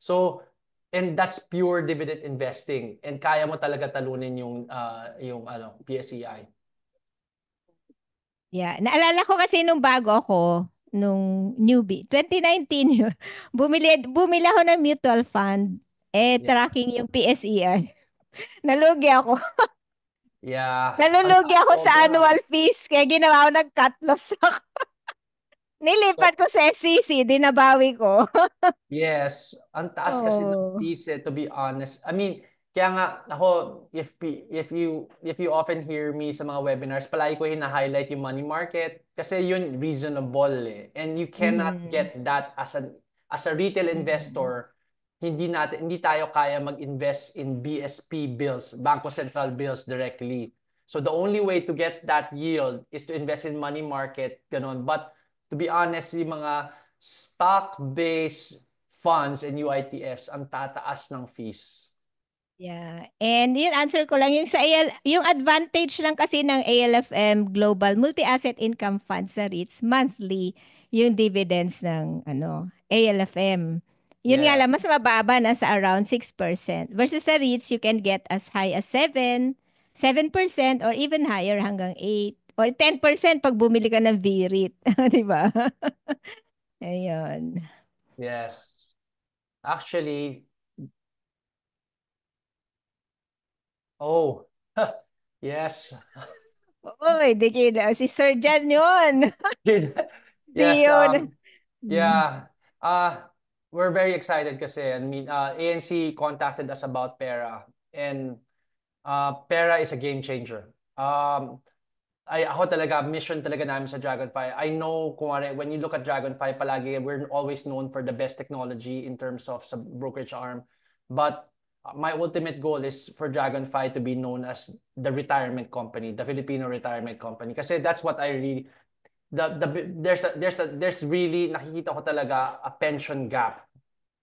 So, and that's pure dividend investing. And kaya mo talaga talunin yung PSEI. Yeah, naalala ko kasi nung bago ako, nung newbie, 2019 yun, bumili ako ng mutual fund, tracking yung PSEI. Nalugi ako. Yeah. Nalulugi ako sa annual fees, kaya ginawa ko nag-cut loss ako. Nilipat ko sa SCC, dinabawi ko. Yes, ang taas kasi ng fees to be honest. I mean, kaya nga ako, if you often hear me sa mga webinars, palagi ko hina-highlight yung money market kasi yun reasonable eh. And you cannot get that as a retail investor. Hindi tayo kaya mag-invest in BSP bills, Bangko Sentral bills directly. So the only way to get that yield is to invest in money market, ganun. But to be honest, yung mga stock-based funds and UITFs ang tataas ng fees. Yeah. And yun, answer ko lang, yung advantage lang kasi ng ALFM Global Multi-Asset Income Fund sa REITs, monthly, yung dividends ng ALFM. Yun nga lang, mas mababa na sa around 6%. Versus sa REITs, you can get as high as 7% or even higher hanggang 8% or 10% pag bumili ka ng VREIT. Di ba? Ayun. Yes. Actually, yes. Oy, di kina. Si Sir Jan yun. Yes. Yun. Yeah. We're very excited kasi I mean, ANC contacted us about Pera and Pera is a game changer. Ako talaga, mission talaga namin sa Dragonfly. I know, when you look at Dragonfly, palagi, we're always known for the best technology in terms of sa brokerage arm. But my ultimate goal is for Dragonfly to be known as the retirement company, the Filipino retirement company. Kasi that's what I really, there's really, nakikita ko talaga a pension gap.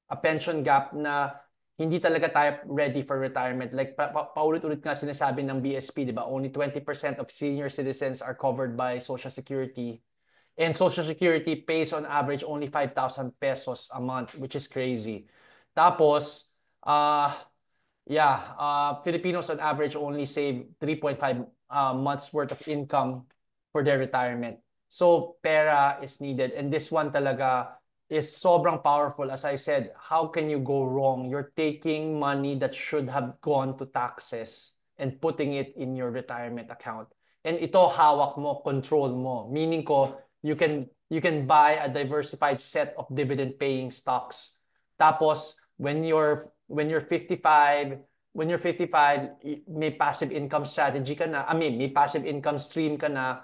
A pension gap na hindi talaga tayo ready for retirement. Like, paulit-ulit nga sinasabi ng BSP, di ba? Only 20% of senior citizens are covered by Social Security. And Social Security pays on average only 5,000 pesos a month, which is crazy. Tapos, Filipinos on average only save 3.5 months worth of income for their retirement. So pera is needed, and this one talaga is sobrang powerful. As I said, how can you go wrong? You're taking money that should have gone to taxes and putting it in your retirement account. And ito hawak mo, control mo. Meaning ko, you can buy a diversified set of dividend paying stocks. Tapos when you're 55, may passive income strategy ka na. I mean, may passive income stream ka na.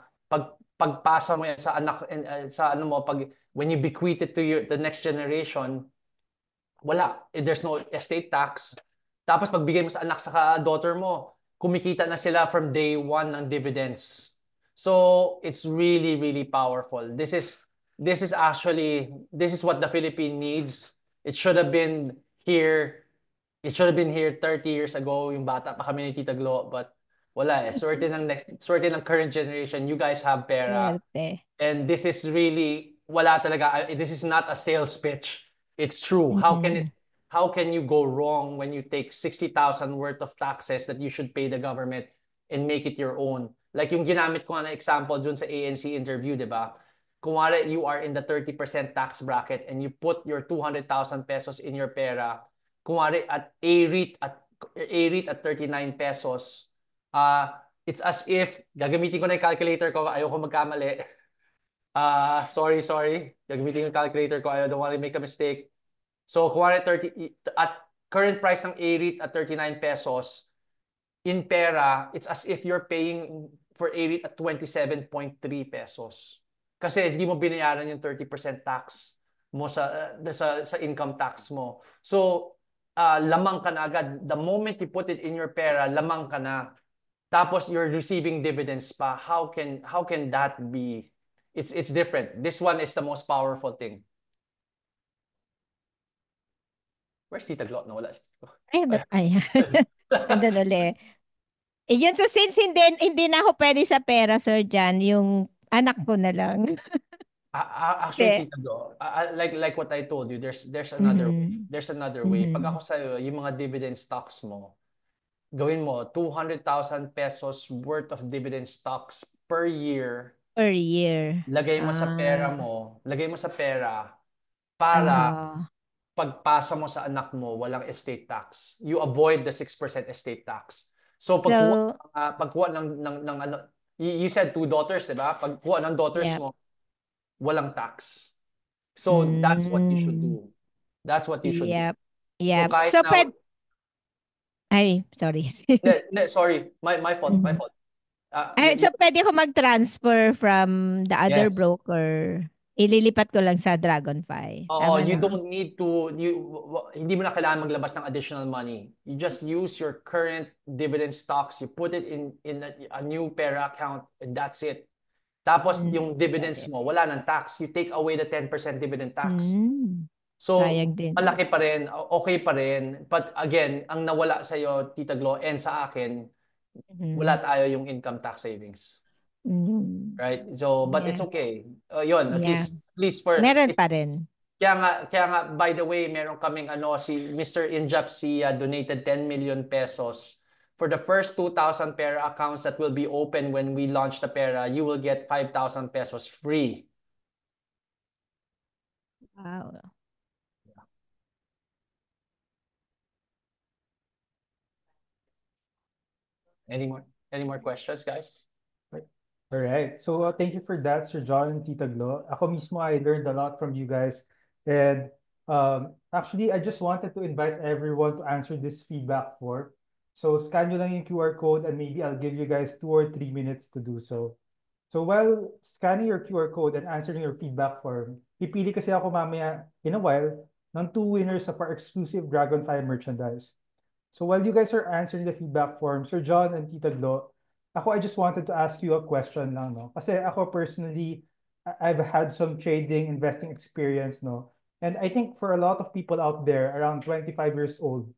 Pagpasa mo yan sa anak, sa ano mo, when you bequeath it to the next generation, wala. There's no estate tax. Tapos pagbigay mo sa anak sa daughter mo, kumikita na sila from day one ng dividends. So it's really, really powerful. This is what the Philippines needs. It should have been here. It should have been here 30 years ago, yung bata pa kami ni Tita Glo, but wala eh. Swerte ng current generation. You guys have pera. Swerte. And this is really, wala talaga. This is not a sales pitch. It's true. How can you go wrong when you take 60,000 worth of taxes that you should pay the government and make it your own? Like yung ginamit ko nga na example dun sa ANC interview, di ba? Kung wala, you are in the 30% tax bracket and you put your 200,000 pesos in your pera, kung wala, at A-REIT at 39 pesos, it's as if, gagamitin ko na yung calculator ko, ayoko magkamali. Sorry. Gagamitin yung calculator ko, I don't want to make a mistake. So, kung wala, at current price ng A-REIT at 39 pesos, in pera, it's as if you're paying for A-REIT at 27.3 pesos. Kasi hindi mo binayaran yung 30% tax mo sa income tax mo. So, lamang ka na agad. The moment you put it in your pera, lamang ka na. Tapos you're receiving dividends pa. How can that be? It's different. This one is the most powerful thing. Where's Tita Glo? Nawala si Tita Glo. Andun ulit. Yun, so since hindi na ako pwede sa pera, Sir John, yung anak ko na lang. Actually, Tita Glo, like what I told you, there's another way. There's another way. Pag ako sa'yo, yung mga dividend stocks mo, gawin mo 200,000 pesos worth of dividend stocks per year. Per year. Lagay mo sa pera mo. Lagay mo sa pera para pagpasa mo sa anak mo, walang estate tax. You avoid the 6% estate tax. So pagkuha ng ano, you said 2 daughters, diba? Pagkuha ng daughters mo, walang tax. So that's what you should do. That's what you should do. Yeah. So kahit sorry. Sorry. My fault. So pwede ko mag-transfer from the other Yes. broker. Ililipat ko lang sa Dragonfly. Oo, you don't need to, hindi mo na kailangan maglabas ng additional money. You just use your current dividend stocks, you put it in a new pera account, and that's it. Tapos yung dividends mo, wala ng tax. You take away the 10% dividend tax. So, malaki pa rin, okay pa rin. But again, ang nawala sa'yo, Tita Glo, and sa akin, wala tayo yung income tax savings. Right? So, but it's okay. Yun, at least for... Meron pa rin. Kaya nga, by the way, meron kaming si Mr. Injap donated 10 million pesos. For the first 2,000 pera accounts that will be open when we launch the pera, you will get 5,000 pesos free. Wow. Any more questions, guys? All right. So thank you for that, Sir John and Tita Glo. Ako mismo, I learned a lot from you guys. And actually, I just wanted to invite everyone to answer this feedback form. So scan nyo lang yung QR code and maybe I'll give you guys 2 or 3 minutes to do so. So while scanning your QR code and answering your feedback form, pipili kasi ako mamaya in a while ng 2 winners of our exclusive Dragonfly merchandise. So while you guys are answering the feedback form, Sir John and Tita Glo, I just wanted to ask you a question lang, no? Kasi ako personally, I've had some trading, investing experience, no? And I think for a lot of people out there, around 25 years old,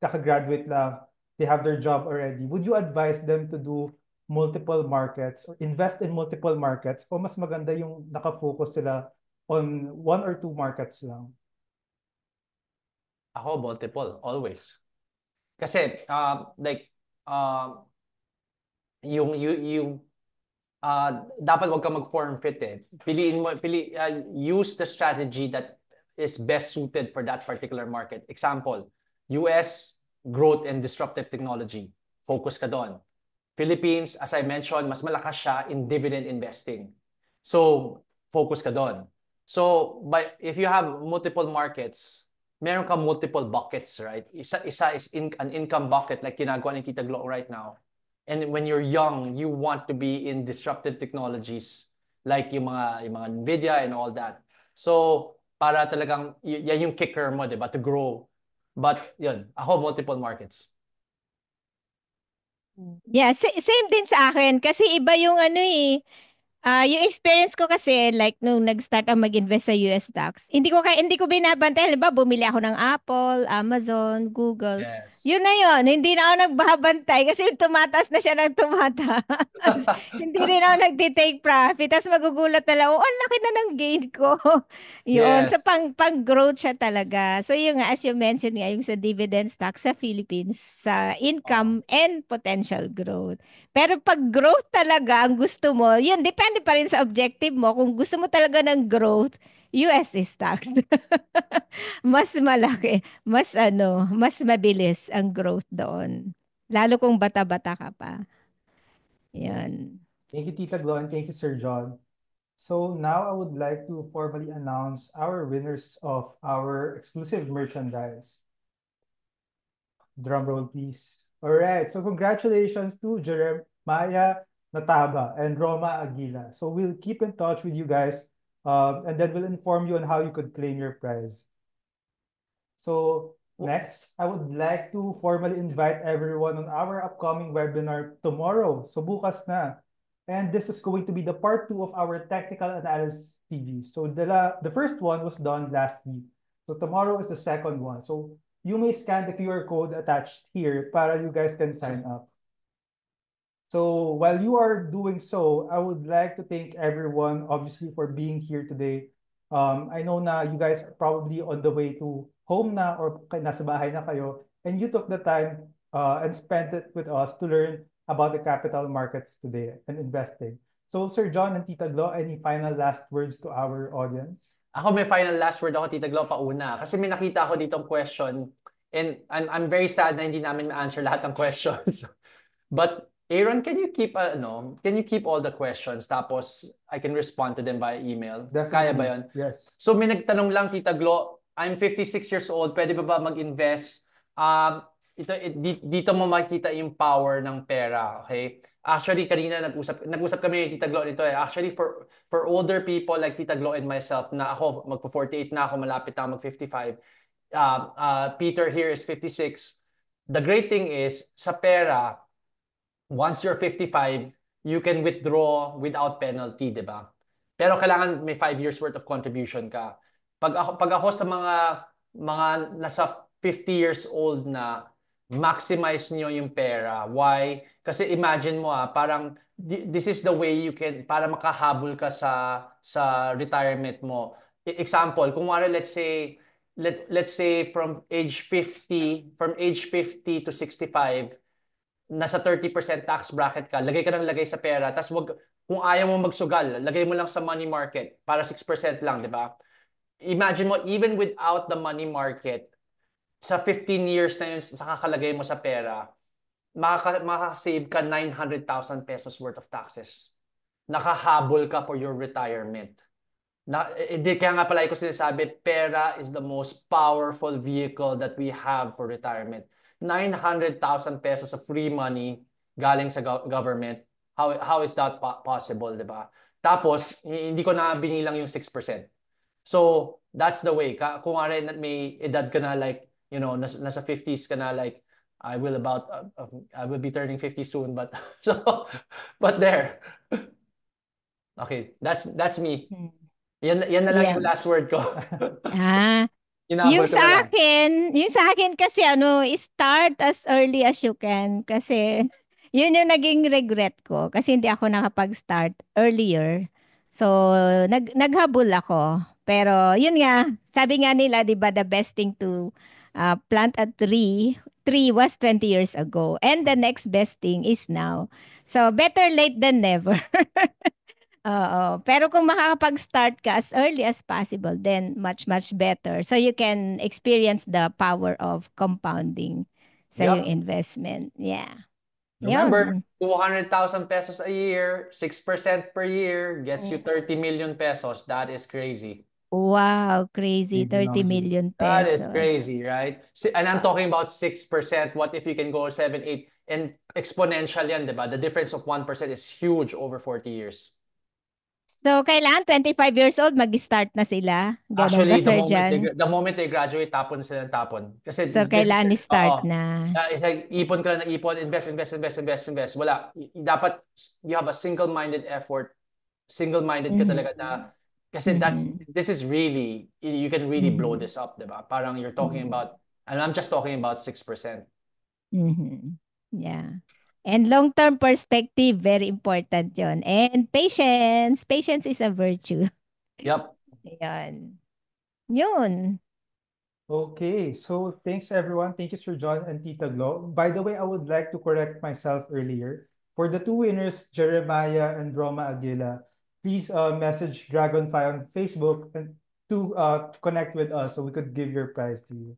kakagraduate lang, they have their job already. Would you advise them to do multiple markets or invest in multiple markets o mas maganda yung nakafocus sila on 1 or 2 markets lang? Ako, multiple, always. Kasi, yung dapat wag ka mag-form fit eh. Use the strategy that is best suited for that particular market. Example, US, growth and disruptive technology. Focus ka doon. Philippines, as I mentioned, mas malakas siya in dividend investing. So, focus ka doon. So, if you have multiple markets, meron ka multiple buckets, right? Isa is an income bucket like ginagawa ni Tita Glo right now. And when you're young, you want to be in disruptive technologies like yung mga Nvidia and all that. So, para talagang, yan yung kicker mo, diba? To grow. But, yun, ako multiple markets. Yeah, same din sa akin. Kasi iba yung ano eh. Yung experience ko kasi like nung nag-start ako mag-invest sa US stocks, hindi ko binabantay. Halimbawa, bumili ako ng Apple, Amazon, Google. Yes. Yun na yun. Hindi na ako nagbabantay kasi tumataas na siya ng tumataas. Hindi rin ako nagtitake profit. Tapos magugulat na lang, oh, ang laki na ng gain ko. Yun. Sa Yes. pang-growth siya talaga. So yung nga, as you mentioned nga, yung sa dividend stock sa Philippines, sa income and potential growth. Pero pag growth talaga ang gusto mo, yun, depende pa rin sa objective mo. Kung gusto mo talaga ng growth, US stocks. Mas malaki, mas mabilis ang growth doon. Lalo kung bata-bata ka pa. Yes. Yan. Thank you, Tita Glo, and thank you, Sir John. So now I would like to formally announce our winners of our exclusive merchandise. Drum roll, please. All right. So congratulations to Jeremiah Nataba and Roma Aguila. So we'll keep in touch with you guys, and then we'll inform you on how you could claim your prize. So next, I would like to formally invite everyone on our upcoming webinar tomorrow. So bukas na. And this is going to be the part 2 of our technical analysis TV. So the first one was done last week. So tomorrow is the second one. So you may scan the QR code attached here para you guys can sign up. So while you are doing so, I would like to thank everyone, obviously, for being here today. I know na you guys are probably on the way to home na or nasa bahay na kayo, and you took the time and spent it with us to learn about the capital markets today and investing. So Sir John and Tita Glo, any final last words to our audience? Ako may final last word ako, Tita Glo, pauna. Kasi may nakita ako ditong question and I'm very sad na hindi namin ma-answer lahat ng questions. But Aaron, can you keep all the questions tapos I can respond to them via email? Definitely. Kaya ba yun? Yes. So may nagtanong lang, Tita Glo, I'm 56 years old, pwede ba mag-invest? Dito mo makikita yung power ng pera, okay? Actually, kanina nag-usap kami ni Tita Glo nito eh. Actually, for older people like Tita Glo and myself, na ako, magpo-48 na ako, malapit na mag-55. Peter here is 56. The great thing is, sa pera, once you're 55, you can withdraw without penalty, di ba? Pero kailangan may 5 years worth of contribution ka. Pag ako sa mga nasa 50 years old na, maximize niyo yung pera. Why? Kasi imagine mo parang this is the way you can para makahabol ka sa retirement mo. Example, kung wala let's say from age 50 to 65, nasa 30% tax bracket ka, lagay ka ng lagay sa pera, tapos kung ayaw mo magsugal, lagay mo lang sa money market para 6% lang, di ba? Imagine mo, even without the money market, sa 15 years na yun, sa kakalagay mo sa pera, makaka-save ka 900,000 pesos worth of taxes. Nakahabol ka for your retirement. Kaya nga pala ko sinasabi, pera is the most powerful vehicle that we have for retirement. 900,000 pesos of free money galing sa government. How is that possible, di ba? Tapos, hindi ko na binilang yung 6%. So, that's the way. Kung may edad ka na like, nasa 50s ka na like, I will be turning 50 soon, but there. Okay, that's me. Yan na lang yung last word ko. Yung sa akin kasi start as early as you can kasi yun yung naging regret ko kasi hindi ako nakapag-start earlier. So, naghabol ako. Pero yun nga, sabi nga nila, 'di ba, the best thing to plant a tree 3 was 20 years ago. And the next best thing is now. So, better late than never. Oo. Pero kung makakapag-start ka as early as possible, then much, much better. So you can experience the power of compounding sa yung Yep. investment. Yeah. Remember, Yun. 200,000 pesos a year, 6% per year gets you Mm. 30 million pesos. That is crazy. Wow, crazy. Crazy 30 numbers. million That is pesos. crazy, right? And I'm talking about 6%. What if you can go 7, 8, and exponential yan, diba? The difference of 1% is huge over 40 years. So, kailangan 25 years old, mag-start na sila. Ganun ba, Actually, Sir John? the moment they graduate, tapon sila ng tapon. Kasi So, just, kailangan oo. start na. It's like, ipon ka na ng ipon, invest. Wala. Dapat, you have a single-minded effort. Single-minded ka talaga na, kasi Mhm. this is really, you can really blow Mhm. this up, diba? Parang you're talking Mhm. about, and I'm just talking about 6%. Mhm. Yeah. And long-term perspective, very important yon. And patience. Patience is a virtue. Yep. Ayan. Yun. Okay, so thanks everyone. Thank you, Sir John and Tita Glo. By the way, I would like to correct myself earlier. For the two winners, Jeremiah and Roma Aguila, please message Dragonfly on Facebook and to connect with us so we could give your prize to you.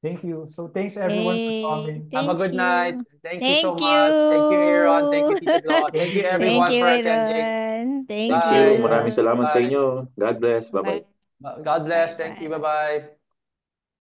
Thank you. So thanks everyone for Hey, coming. Have a thank good night. you. Thank you so Thank much. Thank you, Aaron. Thank you, you. Tita Glo. Thank you, Thank everyone, you, for attending. Aaron. Thank Thank Bye. you. Maraming you. salamat sa Bye. inyo. God bless. Bye-bye. Bye. God bless. Thank you. Bye-bye. Bye-bye.